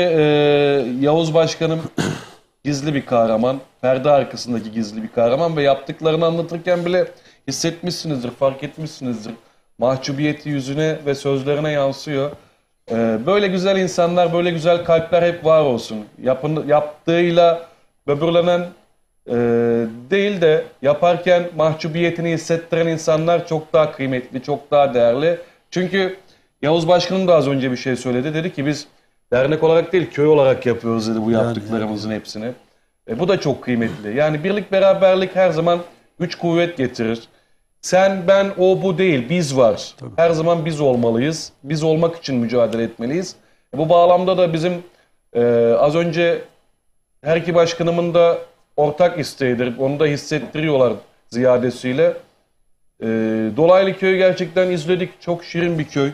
Yavuz Başkanım gizli bir kahraman, perde arkasındaki gizli bir kahraman ve yaptıklarını anlatırken bile hissetmişsinizdir, fark etmişsinizdir. Mahcubiyeti yüzüne ve sözlerine yansıyor. Böyle güzel insanlar, böyle güzel kalpler hep var olsun. Yaptığıyla böbürlenen değil de yaparken mahcubiyetini hissettiren insanlar çok daha kıymetli, çok daha değerli. Çünkü Yavuz Başkanım da az önce bir şey söyledi. Dedi ki biz dernek olarak değil köy olarak yapıyoruz dedi bu yaptıklarımızın hepsini. Bu da çok kıymetli. Yani birlik beraberlik her zaman güç kuvvet getirir. Sen, ben, o, bu değil. Biz var. Tabii. Her zaman biz olmalıyız. Biz olmak için mücadele etmeliyiz. Bu bağlamda da bizim az önce her iki başkanımın da ortak isteğidir. Onu da hissettiriyorlar ziyadesiyle. Dolaylı Köyü gerçekten izledik. Çok şirin bir köy.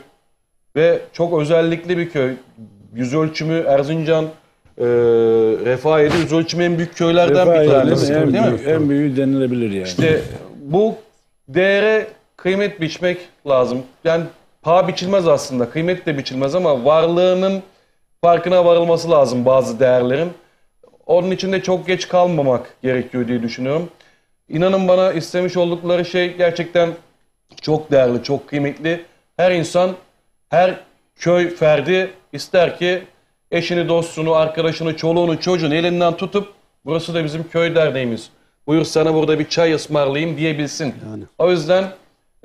Ve çok özellikli bir köy. Yüz ölçümü Erzincan, Refahiye'de yüz ölçümü en büyük köylerden bir tanesi. Değil mi? En büyüğü denilebilir yani. İşte bu değere kıymet biçmek lazım. Yani paha biçilmez aslında. Kıymet de biçilmez ama varlığının farkına varılması lazım bazı değerlerin. Onun için de çok geç kalmamak gerekiyor diye düşünüyorum. İnanın bana istemiş oldukları şey gerçekten çok değerli, çok kıymetli. Her insan, her köy ferdi ister ki eşini, dostunu, arkadaşını, çoluğunu, çocuğunu elinden tutup burası da bizim köy derneğimiz. Buyur sana burada bir çay ısmarlayayım diyebilsin. Yani. O yüzden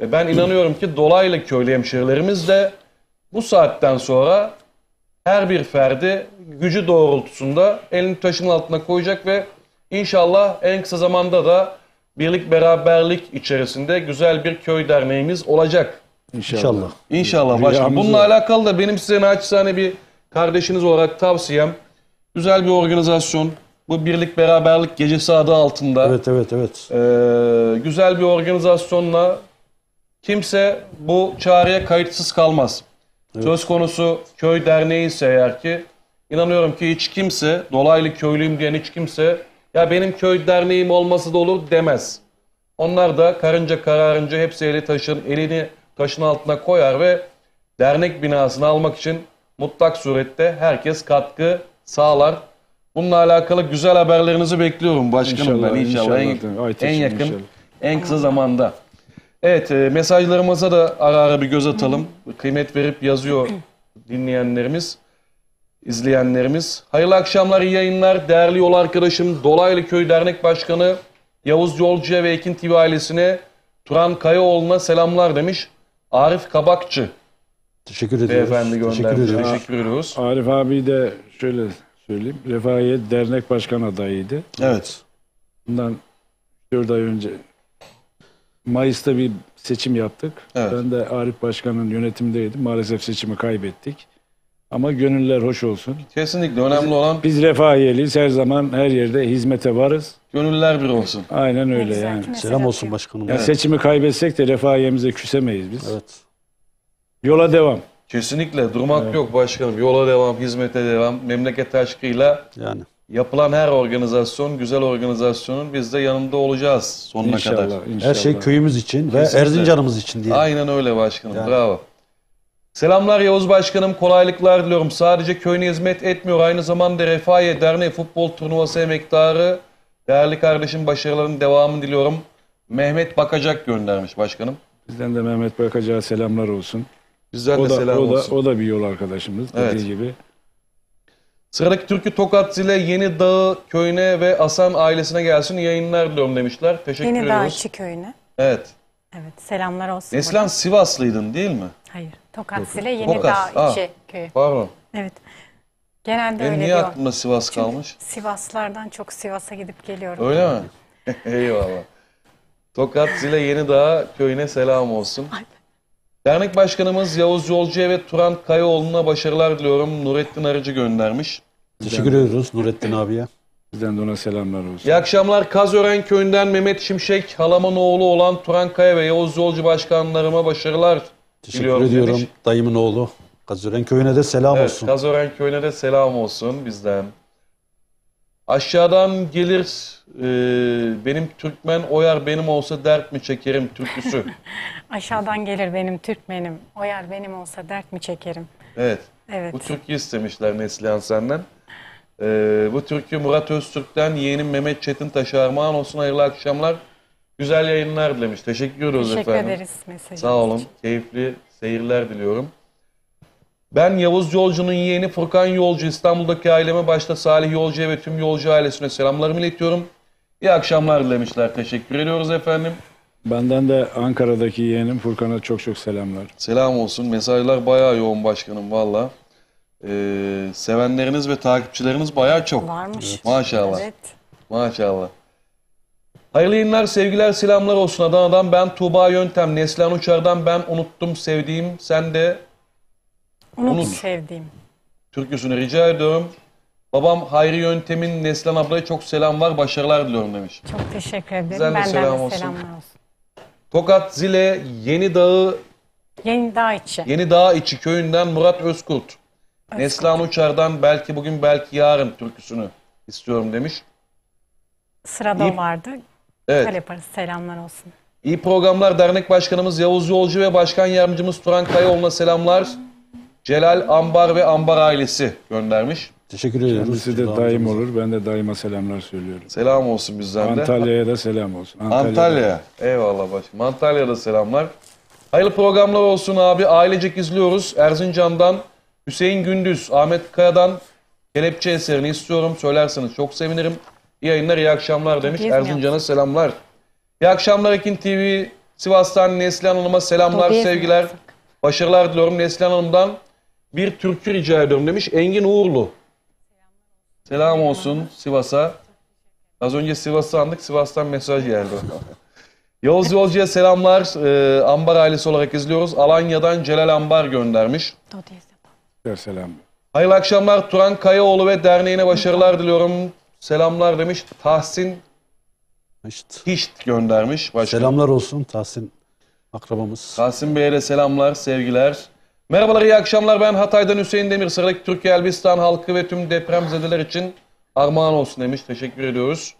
ben inanıyorum ki dolaylı köylü hemşehrilerimiz de bu saatten sonra her bir ferdi gücü doğrultusunda elini taşın altına koyacak ve inşallah en kısa zamanda da birlik beraberlik içerisinde güzel bir köy derneğimiz olacak. İnşallah. İnşallah başkanım. Bununla alakalı da benim size naçizane bir kardeşiniz olarak tavsiyem güzel bir organizasyon. Bu birlik beraberlik gecesi adı altında. Evet. Güzel bir organizasyonla kimse bu çağrıya kayıtsız kalmaz. Evet. Söz konusu köy derneği ise eğer ki inanıyorum ki hiç kimse dolaylı köylüyüm diyen hiç kimse ya benim köy derneğim olması da olur demez. Onlar da karınca kararınca hepsi elini taşın altına koyar ve dernek binasını almak için mutlak surette herkes katkı sağlar. Bununla alakalı güzel haberlerinizi bekliyorum başkanım ben inşallah. En yakın, inşallah. En kısa zamanda. Evet, mesajlarımıza da ara ara bir göz atalım. Kıymet verip yazıyor dinleyenlerimiz, izleyenlerimiz. Hayırlı akşamlar, iyi yayınlar. Değerli yol arkadaşım, Dolaylı Köy Dernek Başkanı Yavuz Yolcu'ya ve Ekin TV ailesine, Turan Kayaoğlu'na selamlar demiş. Arif Kabakçı. Teşekkür ediyoruz. Beyefendi göndermiş. Teşekkür ediyoruz. Arif abi de şöyle söyleyeyim. Refahiye Dernek Başkan adayıydı. Evet. Bundan 4 ay önce Mayıs'ta bir seçim yaptık. Evet. Ben de Arif Başkan'ın yönetimindeydim. Maalesef seçimi kaybettik. Ama gönüller hoş olsun. Kesinlikle önemli olan biz Refahiyeliyiz. Her zaman her yerde hizmete varız. Gönüller bir olsun. Aynen öyle yani. Selam olsun başkanım. Yani seçimi kaybetsek de Refahiyemize küsemeyiz biz. Evet. Yola devam. Kesinlikle durmak yok başkanım. Yola devam, hizmete devam. Memleket aşkıyla yani yapılan her organizasyon, güzel organizasyonun biz de yanında olacağız sonuna kadar. İnşallah. Her şey köyümüz için Kesinlikle. ve Erzincan'ımız için diye. Aynen öyle başkanım. Yani. Bravo. Selamlar Yavuz Başkanım. Kolaylıklar diliyorum. Sadece köyüne hizmet etmiyor. Aynı zamanda Refahiye Derneği Futbol Turnuvası emektarı. Değerli kardeşim başarıların devamını diliyorum. Mehmet Bakacak göndermiş başkanım. Bizden de Mehmet Bakacak'a selamlar olsun. Bizden de selam olsun. O da bir yol arkadaşımız. Evet. Dediği gibi. Sıradaki türkü Tokat Zile Yeni Dağı köyüne ve Asan ailesine gelsin. Yayınlar diliyorum demişler. Teşekkür Yeni ediyoruz. Dağ köyüne. Evet. Evet, selamlar olsun. Neslihan buradan. Sivaslıydın değil mi? Hayır, Tokat Zile Yeni Tokat, Dağ köyü. Pardon. Evet. Genelde Benim öyle niye diyor. aklımda Sivas kalmış? Sivaslardan çok Sivas'a gidip geliyorum. Öyle mi? Eyvallah. Tokat Zile Yeni Dağ köyüne selam olsun. Ay. Dernek Başkanımız Yavuz Yolcu'ya ve Turan Kayaoğlu'na başarılar diliyorum. Nurettin Arıcı göndermiş. Teşekkür ediyoruz Nurettin abiye. Bizden de ona selamlar olsun. İyi akşamlar. Kazören köyünden Mehmet Şimşek, halamın oğlu olan Turan Kaya ve Yavuz Yolcu başkanlarıma başarılar Teşekkür diliyorum ediyorum. demiş. Dayımın oğlu. Kazören köyüne de selam Evet, olsun. Kazören köyüne de selam olsun bizden. Aşağıdan gelir benim Türkmen oyar benim olsa dert mi çekerim türküsü. Aşağıdan gelir benim Türkmenim. O yer benim olsa dert mi çekerim? Evet. Evet. Bu türkü istemişler Neslihan senden. Bu türkü Murat Öztürk'ten yeğenim Mehmet Çetintaş'a armağan olsun. Hayırlı akşamlar. Güzel yayınlar dilemiş. Teşekkür ediyoruz Teşekkür efendim. ederiz mesajınız Sağ olun. için. Keyifli seyirler diliyorum. Ben Yavuz Yolcu'nun yeğeni Furkan Yolcu. İstanbul'daki aileme başta Salih Yolcu'ya ve tüm Yolcu ailesine selamlarımı iletiyorum. İyi akşamlar dilemişler. Teşekkür ediyoruz efendim. Benden de Ankara'daki yeğenim Furkan'a çok çok selamlar. Selam olsun. Mesajlar bayağı yoğun başkanım valla. Sevenleriniz ve takipçileriniz bayağı çok. Varmış. Maşallah. Evet. Maşallah. Hayırlı yayınlar, sevgiler, selamlar olsun. Adana'dan ben Tuğba Yöntem. Neslihan Uçar'dan ben unuttum sevdiğim. Sen de Unut sevdiğim. türküsünü rica ediyorum. Babam Hayri Yöntem'in Neslihan ablaya çok selam var. Başarılar diliyorum demiş. Çok teşekkür ederim. Bizden de Benden selam de olsun. selamlar olsun. Tokat Zile Yeni Dağı Yeni Dağ içi. Yeni Dağ içi köyünden Murat Özkurt. Neslihan Uçar'dan belki bugün belki yarın türküsünü istiyorum demiş. Sırada İyi. o vardı. Evet. Öyle yaparız. Selamlar olsun. İyi programlar. Dernek Başkanımız Yavuz Yolcu ve Başkan Yardımcımız Turan Kayaoğlu'na selamlar. Celal Ambar ve Ambar ailesi göndermiş. Teşekkür ediyoruz. Kendisi de daim olur. Ben de daima selamlar söylüyorum. Selam olsun bizden de. Antalya'ya da selam olsun. Antalya. Eyvallah başkanım. Antalya'da selamlar. Hayırlı programlar olsun abi. Ailecek izliyoruz. Erzincan'dan Hüseyin Gündüz, Ahmet Kaya'dan Kelepçe eserini istiyorum. Söylerseniz çok sevinirim. İyi yayınlar, iyi akşamlar demiş. Gezmiyor. Erzincan'a selamlar. İyi akşamlar Ekin TV. Sivas'tan Neslihan Hanım'a selamlar, Gezmiyor. sevgiler. Başarılar diliyorum. Neslihan Hanım'dan bir türkü rica ediyorum demiş. Engin Uğurlu. Selam olsun Sivas'a. Az önce Sivas'ı andık. Sivas'tan mesaj geldi. Yavuz Yolcu'ya selamlar. Ambar ailesi olarak izliyoruz. Alanya'dan Celal Ambar göndermiş. Selam. Hayırlı akşamlar. Turan Kayaoğlu ve derneğine başarılar diliyorum. Selamlar demiş. Tahsin İşte. Hişt göndermiş. Başkanım. Selamlar olsun Tahsin akrabamız. Tahsin Bey'e de selamlar, sevgiler. Merhabalar, iyi akşamlar. Ben Hatay'dan Hüseyin Demir. Sıradaki Türkiye Elbistan halkı ve tüm depremzedeler için armağan olsun demiş. Teşekkür ediyoruz.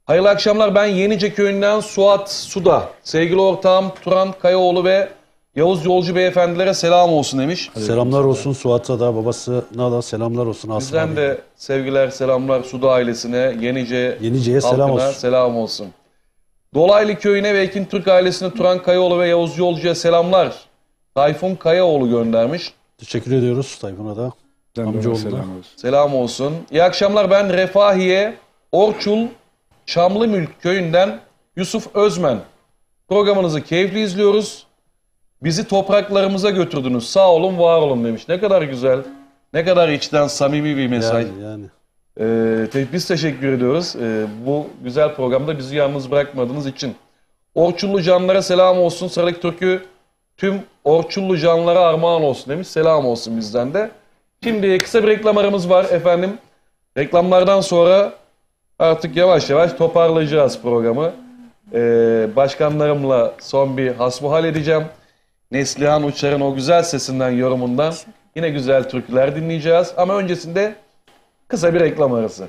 Hayırlı akşamlar. Ben Yenice köyünden Suat Suda. Sevgili ortağım Turan Kayaoğlu ve Yavuz Yolcu beyefendilere selam olsun demiş. Selamlar olsun Suat'a da babasına da selamlar olsun Asım Bizden abi. de sevgiler, selamlar Suda ailesine, Yenice'ye selam halkına olsun. selam olsun. Dolaylı köyüne ve Ekin Türk ailesine Turan Kayaoğlu ve Yavuz Yolcu'ya selamlar. Tayfun Kayaoğlu göndermiş. Teşekkür ediyoruz Tayfun'a da. Sen de Amcaoğlu da. selam olsun. Selam olsun. İyi akşamlar, ben Refahiye Orçul Çamlımülk köyünden Yusuf Özmen. Programınızı keyifli izliyoruz. Bizi topraklarımıza götürdünüz. Sağ olun, var olun demiş. Ne kadar güzel, ne kadar içten samimi bir mesaj. Yani. Biz teşekkür ediyoruz. Bu güzel programda bizi yalnız bırakmadığınız için. Orçullu canlara selam olsun. Sıradaki türkü tüm Orçullu canlara armağan olsun demiş. Selam olsun bizden de. Şimdi kısa bir reklam aramız var efendim. Reklamlardan sonra artık yavaş yavaş toparlayacağız programı. Başkanlarımla son bir hasbuhal edeceğim. Neslihan Uçar'ın o güzel sesinden, yorumundan yine güzel türküler dinleyeceğiz. Ama öncesinde kısa bir reklam arası.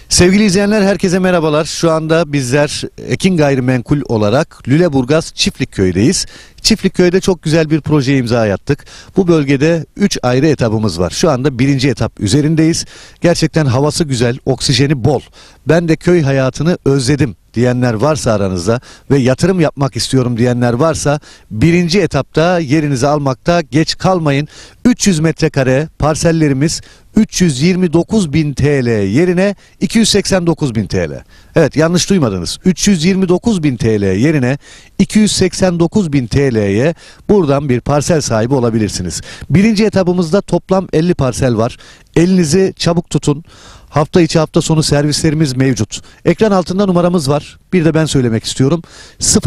Sevgili izleyenler, herkese merhabalar. Şu anda bizler Ekin Gayrimenkul olarak Lüleburgaz Çiftlikköy'deyiz. Çiftlikköy'de çok güzel bir projeye imza attık. Bu bölgede 3 ayrı etapımız var. Şu anda 1. etap üzerindeyiz. Gerçekten havası güzel, oksijeni bol. Ben de köy hayatını özledim diyenler varsa aranızda ve yatırım yapmak istiyorum diyenler varsa 1. etapta yerinizi almakta geç kalmayın. 300 metrekare parsellerimiz 329.000 TL yerine 289.000 TL. Evet, yanlış duymadınız. 329.000 TL yerine 289.000 TL'ye buradan bir parsel sahibi olabilirsiniz. 1. etapımızda toplam 50 parsel var. Elinizi çabuk tutun. Hafta içi hafta sonu servislerimiz mevcut. Ekran altında numaramız var. Bir de ben söylemek istiyorum.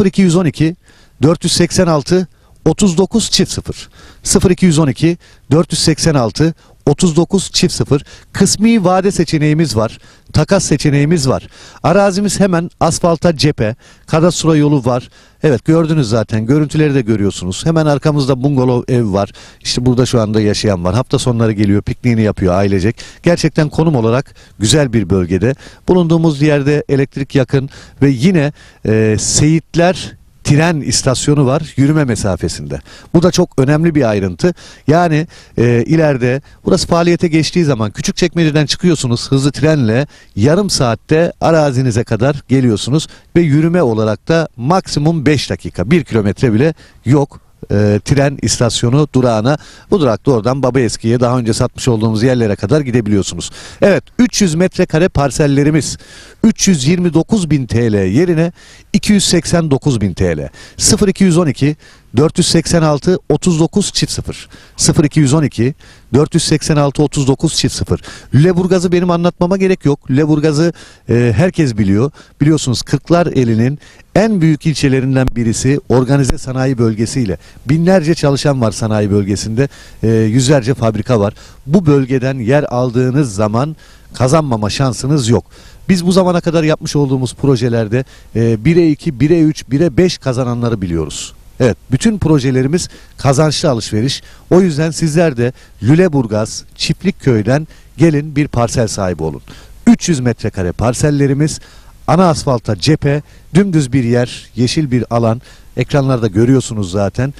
0212 486 39 0 0212 486 39 0 kısmi vade seçeneğimiz var. Takas seçeneğimiz var. Arazimiz hemen asfalta cephe. Kadastro yolu var. Evet, gördünüz zaten. Görüntüleri de görüyorsunuz. Hemen arkamızda bungalov ev var. İşte burada şu anda yaşayan var. Hafta sonları geliyor, pikniğini yapıyor ailecek. Gerçekten konum olarak güzel bir bölgede. Bulunduğumuz yerde elektrik yakın ve yine Seyitler tren istasyonu var yürüme mesafesinde. Bu da çok önemli bir ayrıntı. Yani ileride burası faaliyete geçtiği zaman Küçükçekmece'den çıkıyorsunuz hızlı trenle yarım saatte arazinize kadar geliyorsunuz ve yürüme olarak da maksimum 5 dakika 1 kilometre bile yok. Tren istasyonu durağına, bu durakta oradan Babaeski'ye daha önce satmış olduğumuz yerlere kadar gidebiliyorsunuz. Evet, 300 metrekare parsellerimiz 329.000 TL yerine 289.000 TL. 0212 486 39 0 0212 486 39 0. Lüleburgaz'ı benim anlatmama gerek yok. Lüleburgaz'ı herkes biliyor. Biliyorsunuz Kırklareli'nin en büyük ilçelerinden birisi, organize sanayi bölgesiyle. Binlerce çalışan var sanayi bölgesinde. Yüzlerce fabrika var. Bu bölgeden yer aldığınız zaman kazanmama şansınız yok. Biz bu zamana kadar yapmış olduğumuz projelerde 1'e 2, 1'e 3, 1'e 5 kazananları biliyoruz. Evet, bütün projelerimiz kazançlı alışveriş. O yüzden sizler de Lüleburgaz Çiftlikköy'den gelin bir parsel sahibi olun. 300 metrekare parsellerimiz, ana asfalta cephe, dümdüz bir yer, yeşil bir alan. Ekranlarda görüyorsunuz zaten.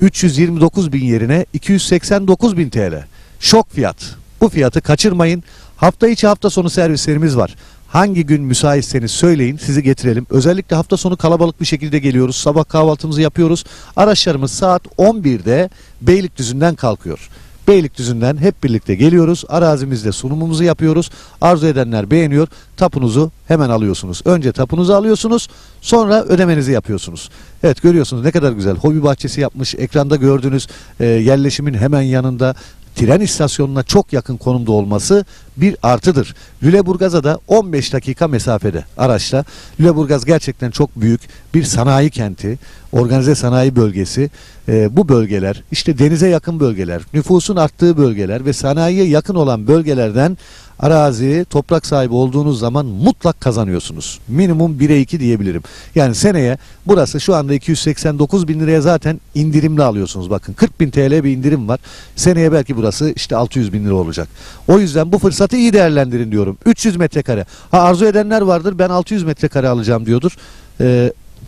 329.000 yerine 289.000 TL. Şok fiyat. Bu fiyatı kaçırmayın. Hafta içi hafta sonu servislerimiz var. Hangi gün müsaitseniz söyleyin, sizi getirelim. Özellikle hafta sonu kalabalık bir şekilde geliyoruz. Sabah kahvaltımızı yapıyoruz. Araçlarımız saat 11'de Beylikdüzü'nden kalkıyor. Beylikdüzü'nden hep birlikte geliyoruz. Arazimizde sunumumuzu yapıyoruz. Arzu edenler beğeniyor. Tapunuzu hemen alıyorsunuz. Önce tapunuzu alıyorsunuz. Sonra ödemenizi yapıyorsunuz. Evet, görüyorsunuz ne kadar güzel. Hobi bahçesi yapmış. Ekranda gördüğünüz yerleşimin hemen yanında. Tren istasyonuna çok yakın konumda olması bir artıdır. Lüleburgaz'a da 15 dakika mesafede araçla. Lüleburgaz gerçekten çok büyük bir sanayi kenti, organize sanayi bölgesi. Bu bölgeler, işte denize yakın bölgeler, nüfusun arttığı bölgeler ve sanayiye yakın olan bölgelerden arazi, toprak sahibi olduğunuz zaman mutlak kazanıyorsunuz. Minimum 1'e 2 diyebilirim. Yani seneye burası şu anda 289.000 liraya zaten indirimli alıyorsunuz. Bakın 40.000 TL bir indirim var. Seneye belki burası işte 600.000 lira olacak. O yüzden bu fırsatı iyi değerlendirin diyorum. 300 metrekare. Arzu edenler vardır, ben 600 metrekare alacağım diyordur.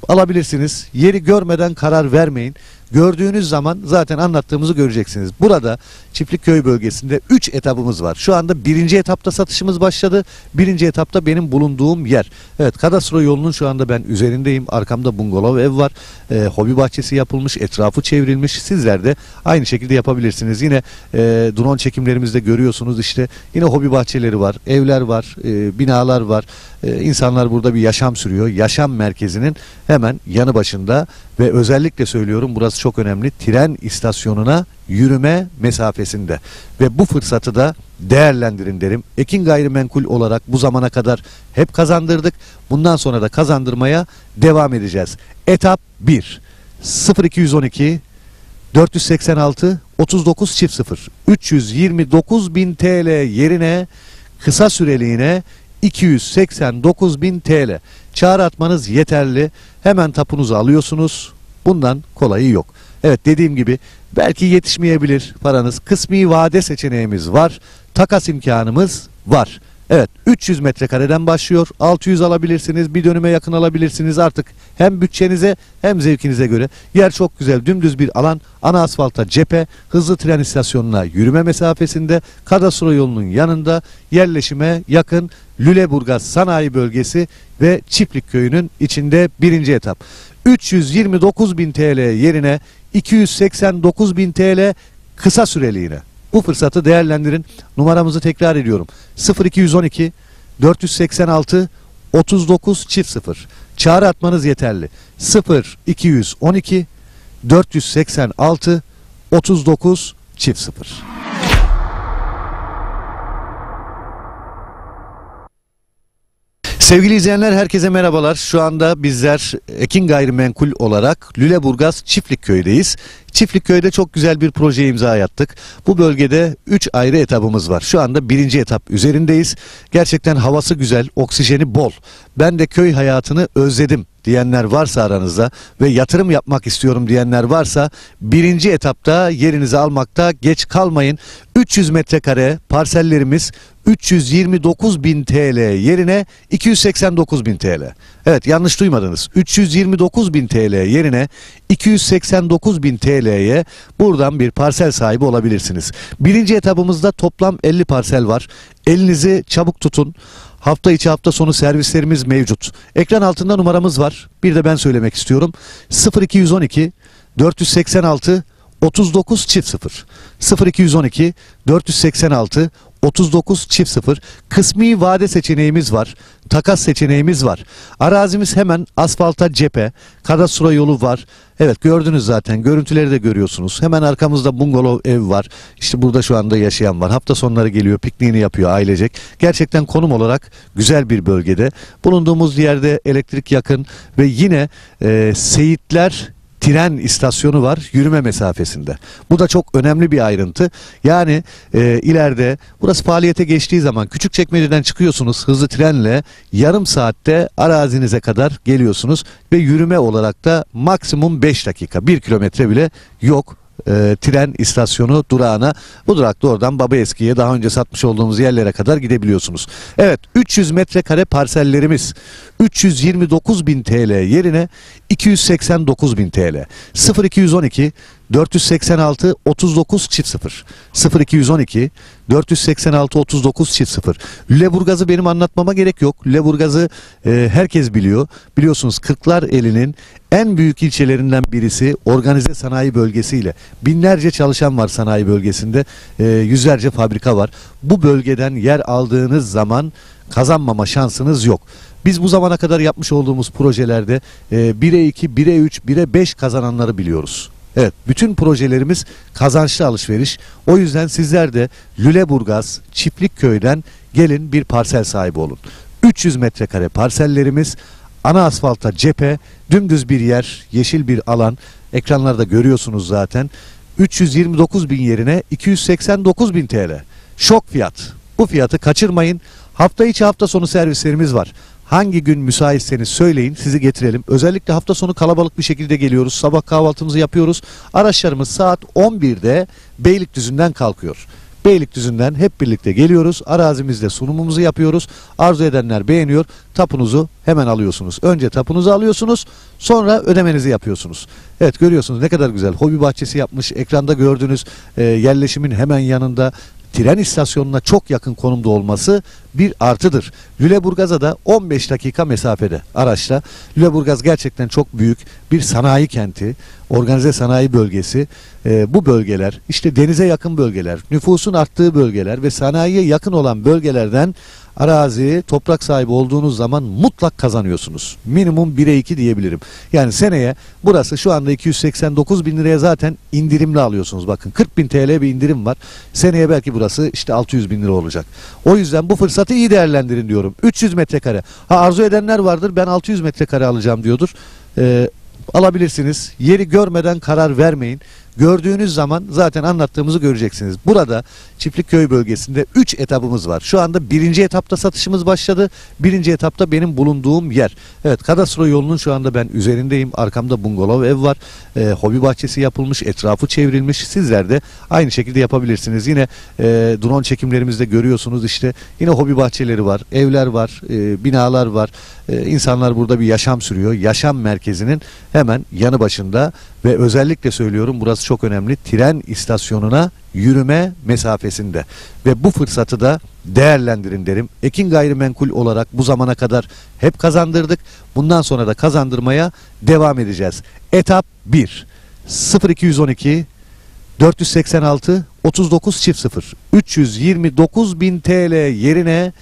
Alabilirsiniz. Yeri görmeden karar vermeyin. Gördüğünüz zaman zaten anlattığımızı göreceksiniz. Burada Çiftlikköy bölgesinde 3 etapımız var. Şu anda 1. etapta satışımız başladı. 1. etapta benim bulunduğum yer. Evet, kadastro yolunun şu anda ben üzerindeyim. Arkamda bungalov ev var. Hobi bahçesi yapılmış, etrafı çevrilmiş. Sizler de aynı şekilde yapabilirsiniz. Yine drone çekimlerimizde görüyorsunuz işte. Yine hobi bahçeleri var, evler var, binalar var. İnsanlar burada bir yaşam sürüyor. Yaşam merkezinin hemen yanı başında ve özellikle söylüyorum, burası çok önemli. Tren istasyonuna yürüme mesafesinde ve bu fırsatı da değerlendirin derim. Ekin Gayrimenkul olarak bu zamana kadar hep kazandırdık. Bundan sonra da kazandırmaya devam edeceğiz. Etap 1. 0212 486 39 0 329.000 TL yerine kısa süreliğine 289.000 TL. Çağrı atmanız yeterli. Hemen tapunuzu alıyorsunuz. Bundan kolayı yok. Evet, dediğim gibi belki yetişmeyebilir paranız. Kısmi vade seçeneğimiz var. Takas imkanımız var. Evet, 300 metrekareden başlıyor. 600 alabilirsiniz. Bir dönüme yakın alabilirsiniz. Artık hem bütçenize hem zevkinize göre. Yer çok güzel. Dümdüz bir alan. Ana asfalta cephe. Hızlı tren istasyonuna yürüme mesafesinde. Kadastro yolunun yanında. Yerleşime yakın. Lüleburgaz Sanayi Bölgesi ve Çiftlikköy'ünün içinde 1. etap. 329.000 TL yerine 289.000 TL kısa süreliğine. Bu fırsatı değerlendirin. Numaramızı tekrar ediyorum. 0212 486 39 0. Çağrı atmanız yeterli. 0212 486 39 0. Sevgili izleyenler, herkese merhabalar. Şu anda bizler Ekin Gayrimenkul olarak Lüleburgaz Çiftlikköy'deyiz. Çiftlikköy'de çok güzel bir proje imza attık. Bu bölgede 3 ayrı etapımız var. Şu anda 1. etap üzerindeyiz. Gerçekten havası güzel, oksijeni bol. Ben de köy hayatını özledim. diyenler varsa aranızda ve yatırım yapmak istiyorum diyenler varsa birinci etapta yerinizi almakta geç kalmayın. 300 metrekare parsellerimiz 329.000 TL yerine 289.000 TL. Evet, yanlış duymadınız. 329.000 TL yerine 289.000 TL'ye buradan bir parsel sahibi olabilirsiniz. Birinci etapımızda toplam 50 parsel var. Elinizi çabuk tutun. Hafta içi hafta sonu servislerimiz mevcut. Ekran altında numaramız var. Bir de ben söylemek istiyorum. 0212 486 39 çift 0 0212 486 39 çift 0. Kısmi vade seçeneğimiz var. Takas seçeneğimiz var. Arazimiz hemen asfalta cephe. Kadastro yolu var. Evet, gördünüz zaten. Görüntüleri de görüyorsunuz. Hemen arkamızda bungalov ev var. İşte burada şu anda yaşayan var. Hafta sonları geliyor, pikniğini yapıyor ailecek. Gerçekten konum olarak güzel bir bölgede. Bulunduğumuz yerde elektrik yakın ve yine Seyitler tren istasyonu var yürüme mesafesinde. Bu da çok önemli bir ayrıntı. Yani ileride burası faaliyete geçtiği zaman Küçükçekmece'den çıkıyorsunuz hızlı trenle, yarım saatte arazinize kadar geliyorsunuz ve yürüme olarak da maksimum 5 dakika, 1 kilometre bile yok. Tren istasyonu durağına, bu durakta oradan Babaeski'ye, daha önce satmış olduğumuz yerlere kadar gidebiliyorsunuz. Evet, 300 metrekare parsellerimiz 329.000 TL yerine 289.000 TL. 0212 486 39 çift 0 0212 486 39 çift 0. Lüleburgaz'ı benim anlatmama gerek yok. Lüleburgaz'ı herkes biliyor. Biliyorsunuz Kırklareli'nin en büyük ilçelerinden birisi, organize sanayi bölgesiyle. Binlerce çalışan var sanayi bölgesinde. Yüzlerce fabrika var. Bu bölgeden yer aldığınız zaman kazanmama şansınız yok. Biz bu zamana kadar yapmış olduğumuz projelerde 1'e 2, 1'e 3, 1'e 5 kazananları biliyoruz. Evet, bütün projelerimiz kazançlı alışveriş. O yüzden sizler de Lüleburgaz Çiftlikköy'den gelin bir parsel sahibi olun. 300 metrekare parsellerimiz, ana asfalta cephe, dümdüz bir yer, yeşil bir alan. Ekranlarda görüyorsunuz zaten. 329.000 yerine 289.000 TL. Şok fiyat. Bu fiyatı kaçırmayın. Hafta içi hafta sonu servislerimiz var. Hangi gün müsaitseniz söyleyin, sizi getirelim. Özellikle hafta sonu kalabalık bir şekilde geliyoruz. Sabah kahvaltımızı yapıyoruz. Araçlarımız saat 11'de Beylikdüzü'nden kalkıyor. Beylikdüzü'nden hep birlikte geliyoruz. Arazimizde sunumumuzu yapıyoruz. Arzu edenler beğeniyor. Tapunuzu hemen alıyorsunuz. Önce tapunuzu alıyorsunuz. Sonra ödemenizi yapıyorsunuz. Evet, görüyorsunuz ne kadar güzel. Hobi bahçesi yapmış. Ekranda gördüğünüz yerleşimin hemen yanında. Tren istasyonuna çok yakın konumda olması bir artıdır. Lüleburgaz'a da 15 dakika mesafede araçla. Lüleburgaz gerçekten çok büyük bir sanayi kenti, organize sanayi bölgesi. Bu bölgeler, işte denize yakın bölgeler, nüfusun arttığı bölgeler ve sanayiye yakın olan bölgelerden arazi, toprak sahibi olduğunuz zaman mutlak kazanıyorsunuz. Minimum 1'e 2 diyebilirim. Yani seneye burası şu anda 289.000 liraya zaten indirimli alıyorsunuz. Bakın 40.000 TL bir indirim var. Seneye belki burası işte 600.000 lira olacak. O yüzden bu fırsatı iyi değerlendirin diyorum. 300 metrekare. Arzu edenler vardır, ben 600 metrekare alacağım diyordur. Alabilirsiniz. Yeri görmeden karar vermeyin. Gördüğünüz zaman zaten anlattığımızı göreceksiniz. Burada Çiftlikköy bölgesinde 3 etapımız var. Şu anda 1. etapta satışımız başladı. 1. etapta benim bulunduğum yer. Evet, kadastro yolunun şu anda ben üzerindeyim. Arkamda bungalov ev var. Hobi bahçesi yapılmış, etrafı çevrilmiş. Sizler de aynı şekilde yapabilirsiniz. Yine drone çekimlerimizde görüyorsunuz işte. Yine hobi bahçeleri var, evler var, binalar var. İnsanlar burada bir yaşam sürüyor. Yaşam merkezinin hemen yanı başında ve özellikle söylüyorum, burası çok önemli. Tren istasyonuna yürüme mesafesinde ve bu fırsatı da değerlendirin derim. Ekin Gayrimenkul olarak bu zamana kadar hep kazandırdık. Bundan sonra da kazandırmaya devam edeceğiz. Etap 1. 0212 486 39 çift 0. 329.000 TL yerine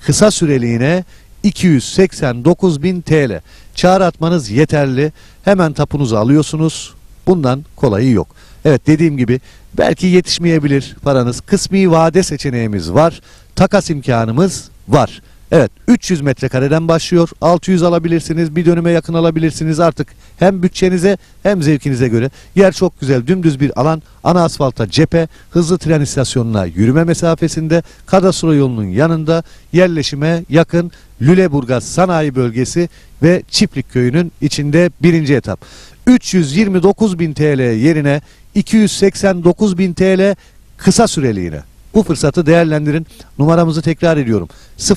kısa süreliğine 289.000 TL. Çağrı atmanız yeterli. Hemen tapunuzu alıyorsunuz. Bundan kolayı yok. Evet, dediğim gibi belki yetişmeyebilir paranız. Kısmi vade seçeneğimiz var. Takas imkanımız var. Evet, 300 metrekareden başlıyor. 600 alabilirsiniz, bir dönüme yakın alabilirsiniz artık. Hem bütçenize hem zevkinize göre. Yer çok güzel, dümdüz bir alan. Ana asfalta cephe, hızlı tren istasyonuna yürüme mesafesinde, kadastro yolunun yanında, yerleşime yakın Lüleburgaz Sanayi Bölgesi ve Çiftlik Köyü'nün içinde birinci etap. 329.000 TL yerine 289.000 TL kısa süreliğine. Bu fırsatı değerlendirin. Numaramızı tekrar ediyorum.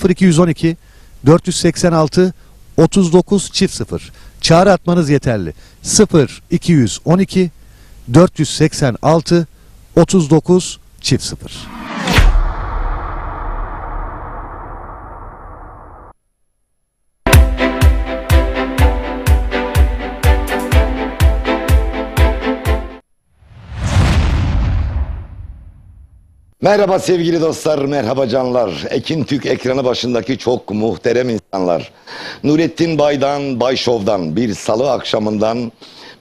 0212 486 39 0. Çağrı atmanız yeterli. 0212 486 39 0. Merhaba sevgili dostlar, merhaba canlar. Ekin Tük ekranı başındaki çok muhterem insanlar. Nurettin Bay'dan, Bay Show'dan bir salı akşamından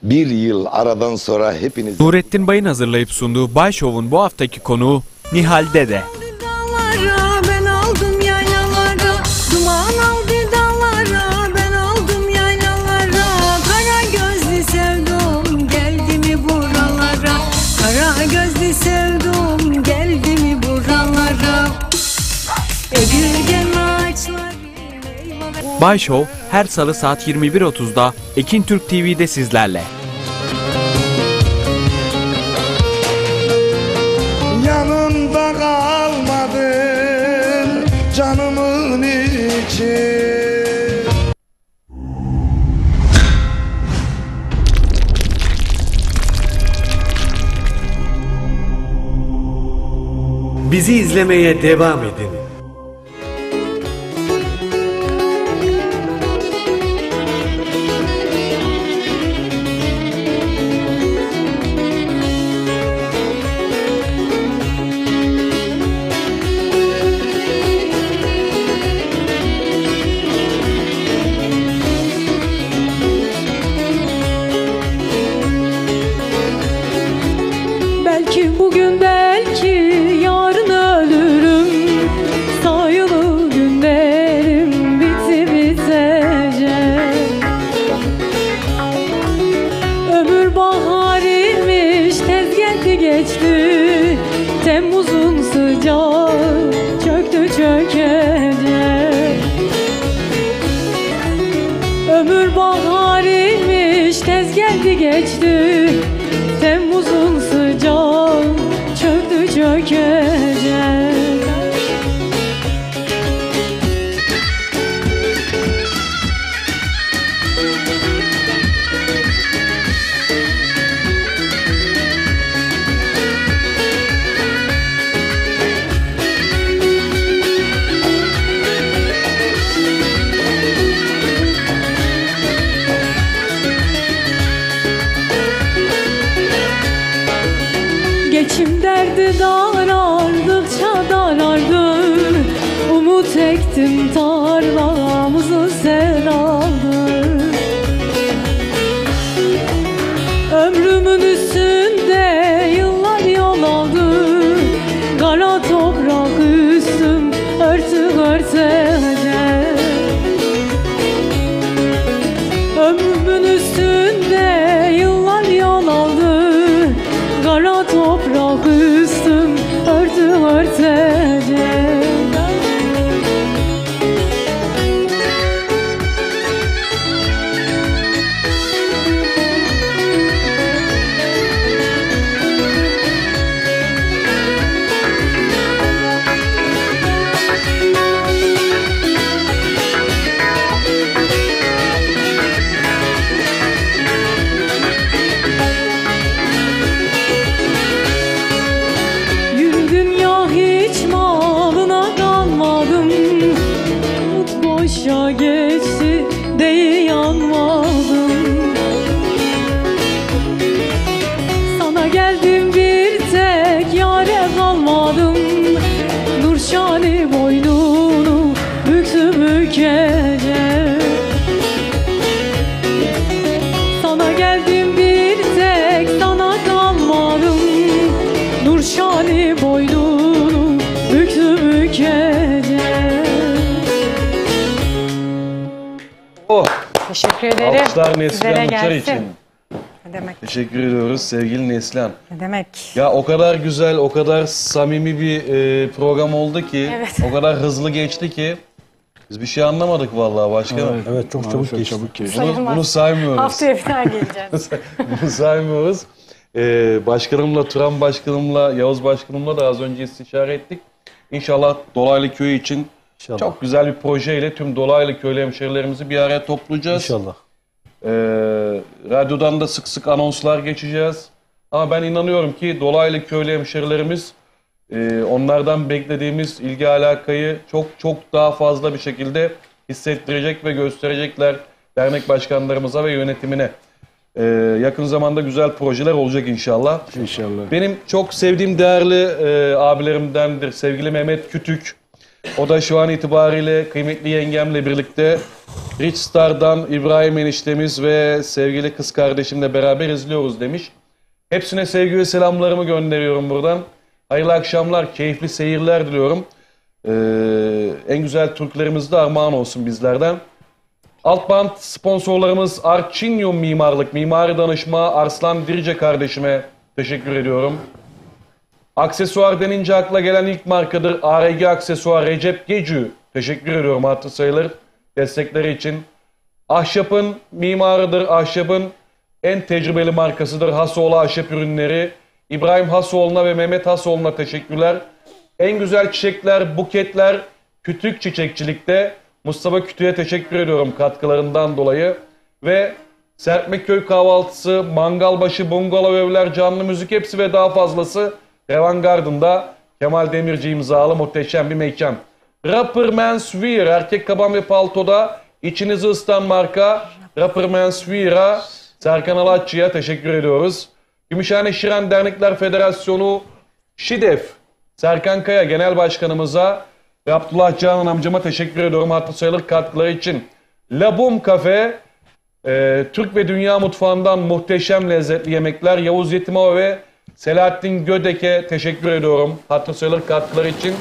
bir yıl aradan sonra hepiniz... Nurettin Bay'ın hazırlayıp sunduğu Bay Show'un bu haftaki konuğu Nihal Dede. Ben aldım yaylalara, duman aldı dağlara, ben aldım yaylalara. Kara gözlü sevdum geldi mi buralara, kara gözlü sevdum geldi mi buralara. Gülgen ağaçlar. Bay Show her salı saat 21.30'da Ekin Türk TV'de sizlerle. Yanımda kalmadın canımın içi. Bizi izlemeye devam edin. Belki bugün belki yarın ölürüm, sayılı günlerim bitti bitecek. Ömür baharıymış tez geldi geçti, Temmuz'un sıcağı çöktü çökecek. Ömür baharıymış tez geldi geçti, Temmuz'un sıcağı çöktü çökecek. Geçim derdi daraldıkça daraldı, umut ektim tarlamızı sel aldı. Ömrümün üstünde yıllar yol aldı, kara toprak üstüm örtü örtecek. Ömrümün üstünde yıllar yol aldı, kara toprak üstüm örtü örtecek. Boşa geçti değil yanmadım. Sana geldim bir tek yâre kalmadım. Nurşani boynunu büktü bükecek. Sana geldim bir tek sana kalmadım. Nurşani boynunu büktü bükecek. Teşekkür ederim. Alkışlar Neslihan Sizlere Uçar gelsin. için. Ne demek? Teşekkür ediyoruz sevgili Neslihan. Ne demek? Ya o kadar güzel, o kadar samimi bir program oldu ki, Evet. o kadar hızlı geçti ki biz bir şey anlamadık vallahi başkanım. Evet, çok çabuk Maalesef geçti. çabuk geçti. Sayılmaz. Bunu saymıyoruz. Haftaya bir daha geleceğiz. Bunu saymıyoruz. Başkanımla, Turan Başkanımla, Yavuz Başkanımla da az önce istişare ettik. İnşallah Dolaylı Köyü için İnşallah. çok güzel bir projeyle tüm Dolaylı Köylü hemşerilerimizi bir araya toplayacağız. İnşallah. Radyodan da sık sık anonslar geçeceğiz. Ama ben inanıyorum ki Dolaylı Köylü hemşerilerimiz onlardan beklediğimiz ilgi alakayı çok çok daha fazla bir şekilde hissettirecek ve gösterecekler dernek başkanlarımıza ve yönetimine. Yakın zamanda güzel projeler olacak inşallah. İnşallah. Benim çok sevdiğim değerli abilerimdendir sevgili Mehmet Kütük. O da şu an itibariyle kıymetli yengemle birlikte Rich Star'dan İbrahim eniştemiz ve sevgili kız kardeşimle beraber izliyoruz demiş. Hepsine sevgi ve selamlarımı gönderiyorum buradan. Hayırlı akşamlar, keyifli seyirler diliyorum. En güzel Türklerimiz de armağan olsun bizlerden. Altband sponsorlarımız Arçinyum Mimarlık, Mimari Danışma Arslan Dirce kardeşime teşekkür ediyorum. Aksesuar denince akla gelen ilk markadır ARG Aksesuar Recep Gecü. Teşekkür ediyorum hatır sayılır destekleri için. Ahşap'ın mimarıdır. Ahşap'ın en tecrübeli markasıdır. Hasoğlu Ahşap Ürünleri. İbrahim Hasoğlu'na ve Mehmet Hasoğlu'na teşekkürler. En güzel çiçekler, buketler Kütük Çiçekçilik'te. Mustafa Kütük'e teşekkür ediyorum katkılarından dolayı. Ve Serpmeköy kahvaltısı, mangalbaşı, bungalov evler, canlı müzik hepsi ve daha fazlası Revan Garden'da Kemal Demirci imzalı muhteşem bir mekan. Rapper Menswear erkek kaban ve paltoda içinizi ısıtan marka Rapper Menswear'a Serkan Alatçı'ya teşekkür ediyoruz. Gümüşhane Şiren Dernekler Federasyonu ŞİDEF Serkan Kaya Genel Başkanımıza ve Abdullah Canan amcama teşekkür ediyorum hatır sayılır katkıları için. Labum Cafe Türk ve Dünya mutfağından muhteşem lezzetli yemekler Yavuz Yetimova ve Selahattin Gödek'e teşekkür ediyorum hatır sayılır katkıları için.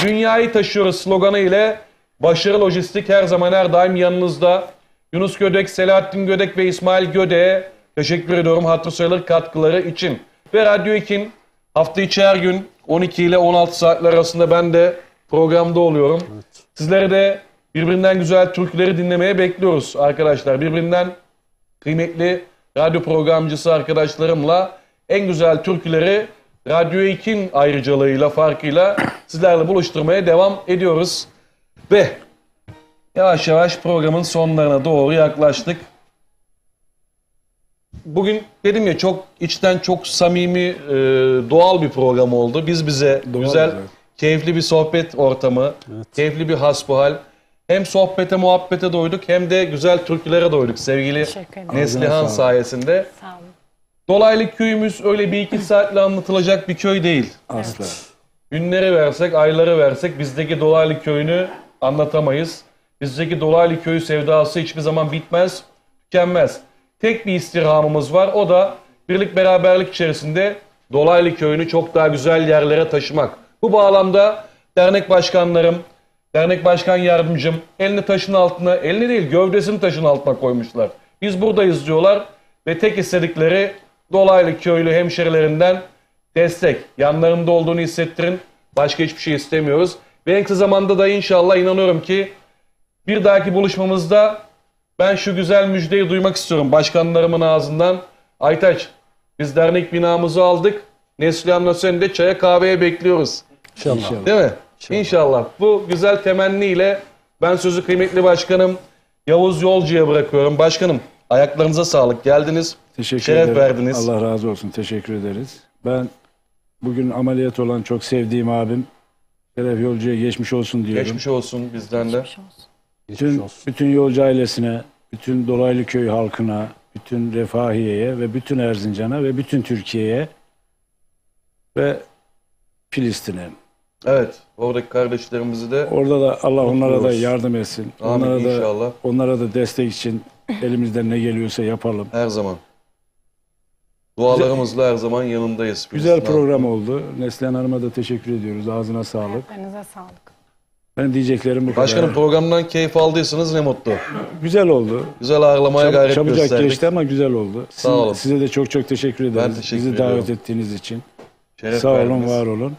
Dünyayı taşıyoruz sloganı ile Başarı Lojistik her zaman her daim yanınızda. Yunus Gödek, Selahattin Gödek ve İsmail Gödek'e teşekkür ediyorum hatır sayılır katkıları için. Ve Radyo 2'nin hafta içi her gün 12 ile 16 saatler arasında ben de programda oluyorum. Evet. Sizleri de birbirinden güzel türküleri dinlemeye bekliyoruz arkadaşlar. Birbirinden kıymetli radyo programcısı arkadaşlarımla en güzel türküleri Radyo 2'nin ayrıcalığıyla, farkıyla sizlerle buluşturmaya devam ediyoruz. Ve yavaş yavaş programın sonlarına doğru yaklaştık. Bugün dedim ya çok içten, çok samimi, doğal bir program oldu. Biz bize Doğal, güzel, evet. keyifli bir sohbet ortamı, keyifli bir hasbuhal. Hem sohbete, muhabbete doyduk hem de güzel türkülere doyduk sevgili Teşekkür ederim. Neslihan sayesinde. Sağ olun. Dolaylı köyümüz öyle bir iki saatle anlatılacak bir köy değil. Asla. Günleri versek, ayları versek bizdeki Dolaylı köyünü anlatamayız. Bizdeki Dolaylı köyü sevdası hiçbir zaman bitmez, tükenmez. Tek bir istirhamımız var, o da birlik beraberlik içerisinde Dolaylı köyünü çok daha güzel yerlere taşımak. Bu bağlamda dernek başkanlarım, dernek başkan yardımcım elini taşın altına, elini değil gövdesini taşın altına koymuşlar. Biz buradayız diyorlar ve tek istedikleri Dolaylı köylü hemşerilerinden destek. Yanlarında olduğunu hissettirin. Başka hiçbir şey istemiyoruz. Ve en kısa zamanda da inşallah inanıyorum ki bir dahaki buluşmamızda ben şu güzel müjdeyi duymak istiyorum başkanlarımın ağzından. Aytaç, biz dernek binamızı aldık. Neslihan'la seni de çaya kahveye bekliyoruz. İnşallah. Değil mi? İnşallah. Bu güzel temenniyle ben sözü kıymetli başkanım Yavuz Yolcu'ya bırakıyorum. Başkanım ayaklarınıza sağlık. Geldiniz. Teşekkür Şeref ederim. verdiniz. Allah razı olsun. Teşekkür ederiz. Ben bugün ameliyat olan çok sevdiğim abim Şeref Yolcu'ya geçmiş olsun diyorum. Geçmiş olsun bizden de. Bütün Yolcu ailesine, bütün Dolaylı köy halkına, bütün Refahiye'ye ve bütün Erzincan'a ve bütün Türkiye'ye ve Filistin'e. Evet. Oradaki kardeşlerimizi de Orada da Allah onlara da kutluyoruz. yardım etsin. Amin, Onlara da inşallah. onlara da destek için elimizden ne geliyorsa yapalım. Her zaman. Dualarımızla her zaman yanındayız. Güzel Filistin program oldu. Neslihan Hanım'a da teşekkür ediyoruz. Ağzına sağlık. Ayaklarınıza sağlık. Ben diyeceklerim bu kadar. Başkanım programdan keyif aldıysanız ne mutlu. Güzel oldu. Güzel ağırlamaya gayret Çabucak gösterdik. geçti ama güzel oldu. Sağ olun. Size de çok teşekkür ederiz. Ben teşekkür Bizi davet ediyorum. ettiğiniz için. Şeref Sağ olun, verdiniz. var olun.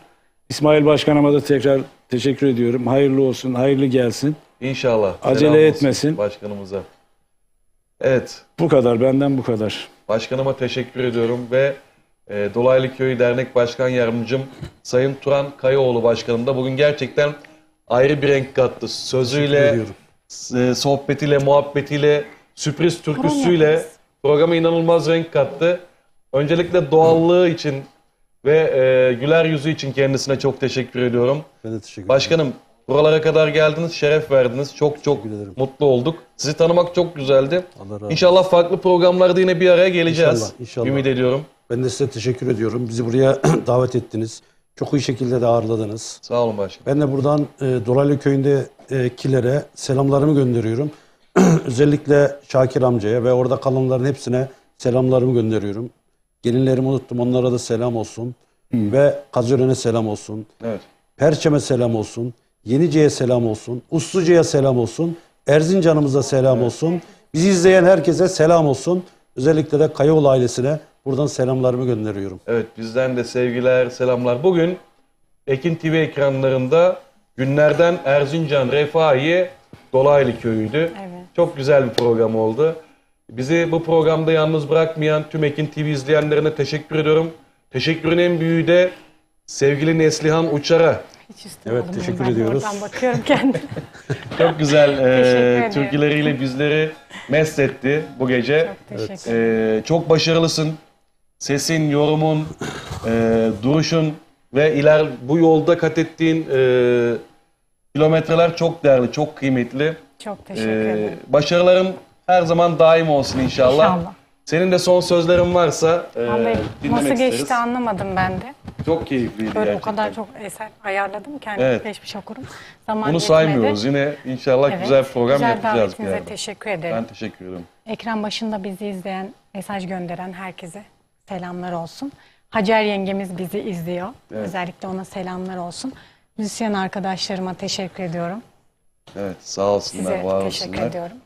İsmail Başkanıma da tekrar teşekkür ediyorum. Hayırlı olsun, hayırlı gelsin. İnşallah. Acele Selam olsun etmesin. başkanımıza. Evet. Bu kadar, benden bu kadar. Başkanıma teşekkür ediyorum ve Dolaylı Köyü Dernek Başkan Yardımcım Sayın Turan Kayaoğlu Başkanım da bugün gerçekten ayrı bir renk kattı. Sözüyle, sohbetiyle, muhabbetiyle, sürpriz türküsüyle programa inanılmaz renk kattı. Öncelikle doğallığı için ve güler yüzü için kendisine çok teşekkür ediyorum. Ben de teşekkür ederim. Başkanım, buralara kadar geldiniz, şeref verdiniz. Çok mutlu olduk. Sizi tanımak çok güzeldi. Allah razı olsun. İnşallah farklı programlarda yine bir araya geleceğiz. İnşallah. Ümit ediyorum. Ben de size teşekkür ediyorum. Bizi buraya davet ettiniz. Çok iyi şekilde de ağırladınız. Sağ olun başkanım. Ben de buradan Dolaylı Köyü'ndekilere selamlarımı gönderiyorum. Özellikle Şakir amcaya ve orada kalanların hepsine selamlarımı gönderiyorum. Gelinlerimi unuttum. Onlara da selam olsun. Ve Kazören'e selam olsun. Evet. Perçem'e selam olsun. Yenice'ye selam olsun. Usluca'ya selam olsun. Erzincan'ımıza selam olsun. Bizi izleyen herkese selam olsun. Özellikle de Kayaoğlu ailesine buradan selamlarımı gönderiyorum. Evet, bizden de sevgiler, selamlar. Bugün Ekin TV ekranlarında günlerden Erzincan Refahiye Dolaylı Köyü'ydü. Evet. Çok güzel bir program oldu. Bizi bu programda yalnız bırakmayan tüm Ekin TV izleyenlerine teşekkür ediyorum. Teşekkürün en büyüğü de sevgili Neslihan Uçar'a. Hiç istemedim. Evet, teşekkür Ben de ediyoruz. Oradan bakıyorum kendime. Çok güzel ederim. türküleriyle bizleri mest etti bu gece. Çok teşekkür ederim. Çok başarılısın. Sesin, yorumun, duruşun ve bu yolda kat ettiğin kilometreler çok değerli, çok kıymetli. Çok teşekkür ederim. Başarıların her zaman daim olsun inşallah. İnşallah. Senin de son sözlerin varsa Vallahi dinlemek nasıl isteriz. geçti anlamadım ben de. Çok keyifliydi Böyle gerçekten. o kadar çok eser ayarladım ki hani Evet. geçmiş okurum. Zaman Bunu yetmedi. saymıyoruz. Yine inşallah Evet. güzel bir program Güzel yapacağız bir davetinize yerden. teşekkür ederim. Ben teşekkür ederim. Ekran başında bizi izleyen, mesaj gönderen herkese selamlar olsun. Hacer yengemiz bizi izliyor. Evet. Özellikle ona selamlar olsun. Müzisyen arkadaşlarıma teşekkür ediyorum. Evet, sağ olsunlar, Size var teşekkür olsunlar. ediyorum.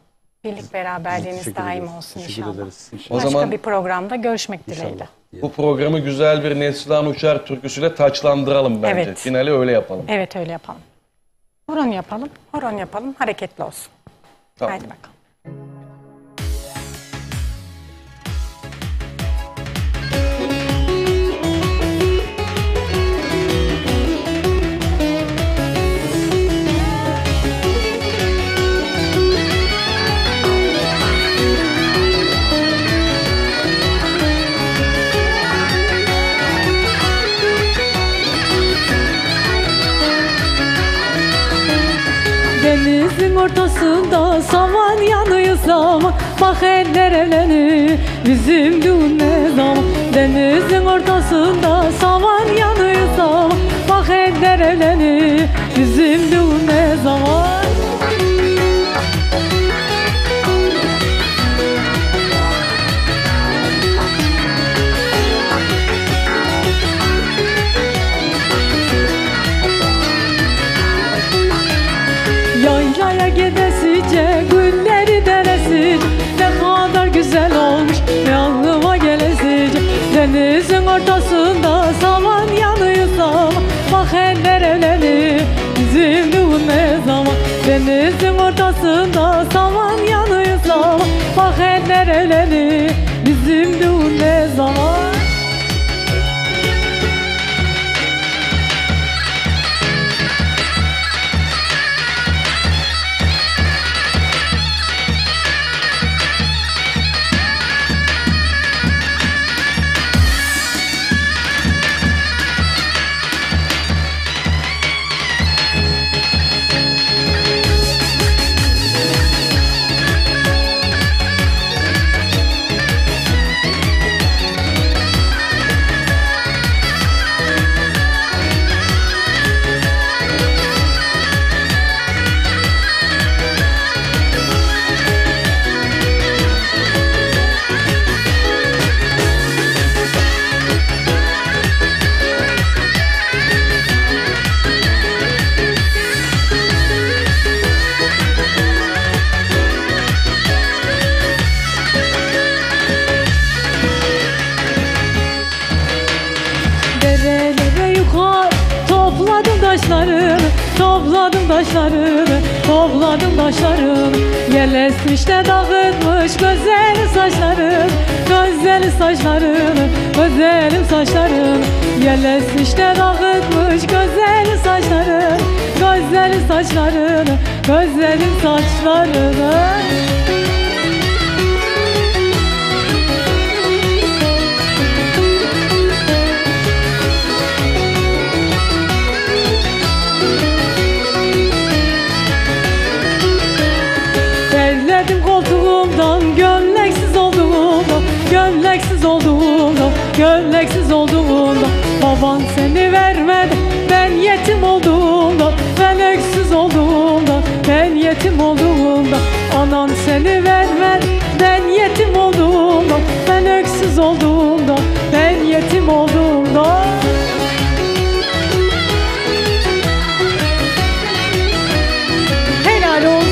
Birlik beraberliğiniz Teşekkür daim ederiz. olsun Teşekkür inşallah. ederiz. O Başka zaman bir programda görüşmek dileğiyle. bu programı güzel bir Neslihan Uçar türküsüyle taçlandıralım bence. Evet. Finali öyle yapalım. Evet öyle yapalım. Horon yapalım, horon yapalım, hareketli olsun. Tamam. Haydi bakalım. Denizin ortasında saman yanıyor zaman. Bak eller evlenir bizim düğün ne zaman. Denizin ortasında saman yanıyor zaman. Bak eller evlenir bizim düğün ne zaman. Yaylaya gidesice, günleri deresice, ne kadar güzel olmuş, ne aklıma gelesice. Denizin ortasında saman yanıyor zaman. Bak eller evlenir bizim düğün ne zaman. Denizin ortasında saman yanıyor zaman. Bak eller evlenir bizim düğün ne zaman. Topladım taşlarını, topladım taşlarını. Yel esmiş de dağıtmış güzel saçlarını, güzel saçlarını, güzelim saçlarını. Yel esmiş de dağıtmış güzel saçlarını, güzel saçlarını, güzelim saçlarını. Terledim koltuğumdan, gömleksiz olduğumda, gömleksiz olduğumda, gömleksiz olduğumda. Baban seni vermedi, ben yetim olduğumda, ben öksüz olduğumda, ben yetim olduğumda. Anan seni vermedi, ben yetim olduğumda, ben öksüz olduğumda, ben yetim olduğumda. Helal olsun.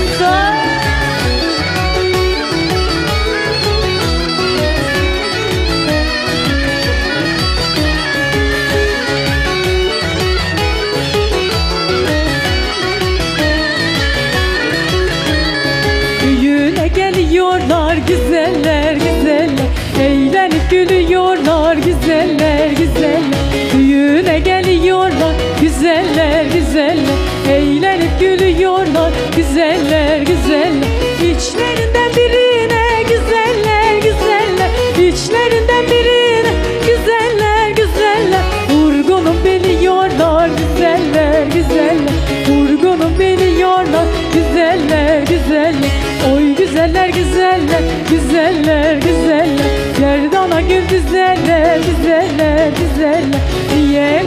Düğüne geliyorlar güzeller güzeller, eğlenip gülüyorlar güzeller güzeller. Düğüne geliyorlar güzeller güzeller, eğlenip gülüyorlar güzeller güzeller. İçlerinden birine güzeller güzeller, içlerinden birine güzeller güzeller. Vurgunum biliyorlar güzeller güzeller, vurgunum biliyorlar güzeller güzeller. Oy güzeller güzeller, güzeller güzeller, gerdana gül güzeller güzeller güzeller. Niye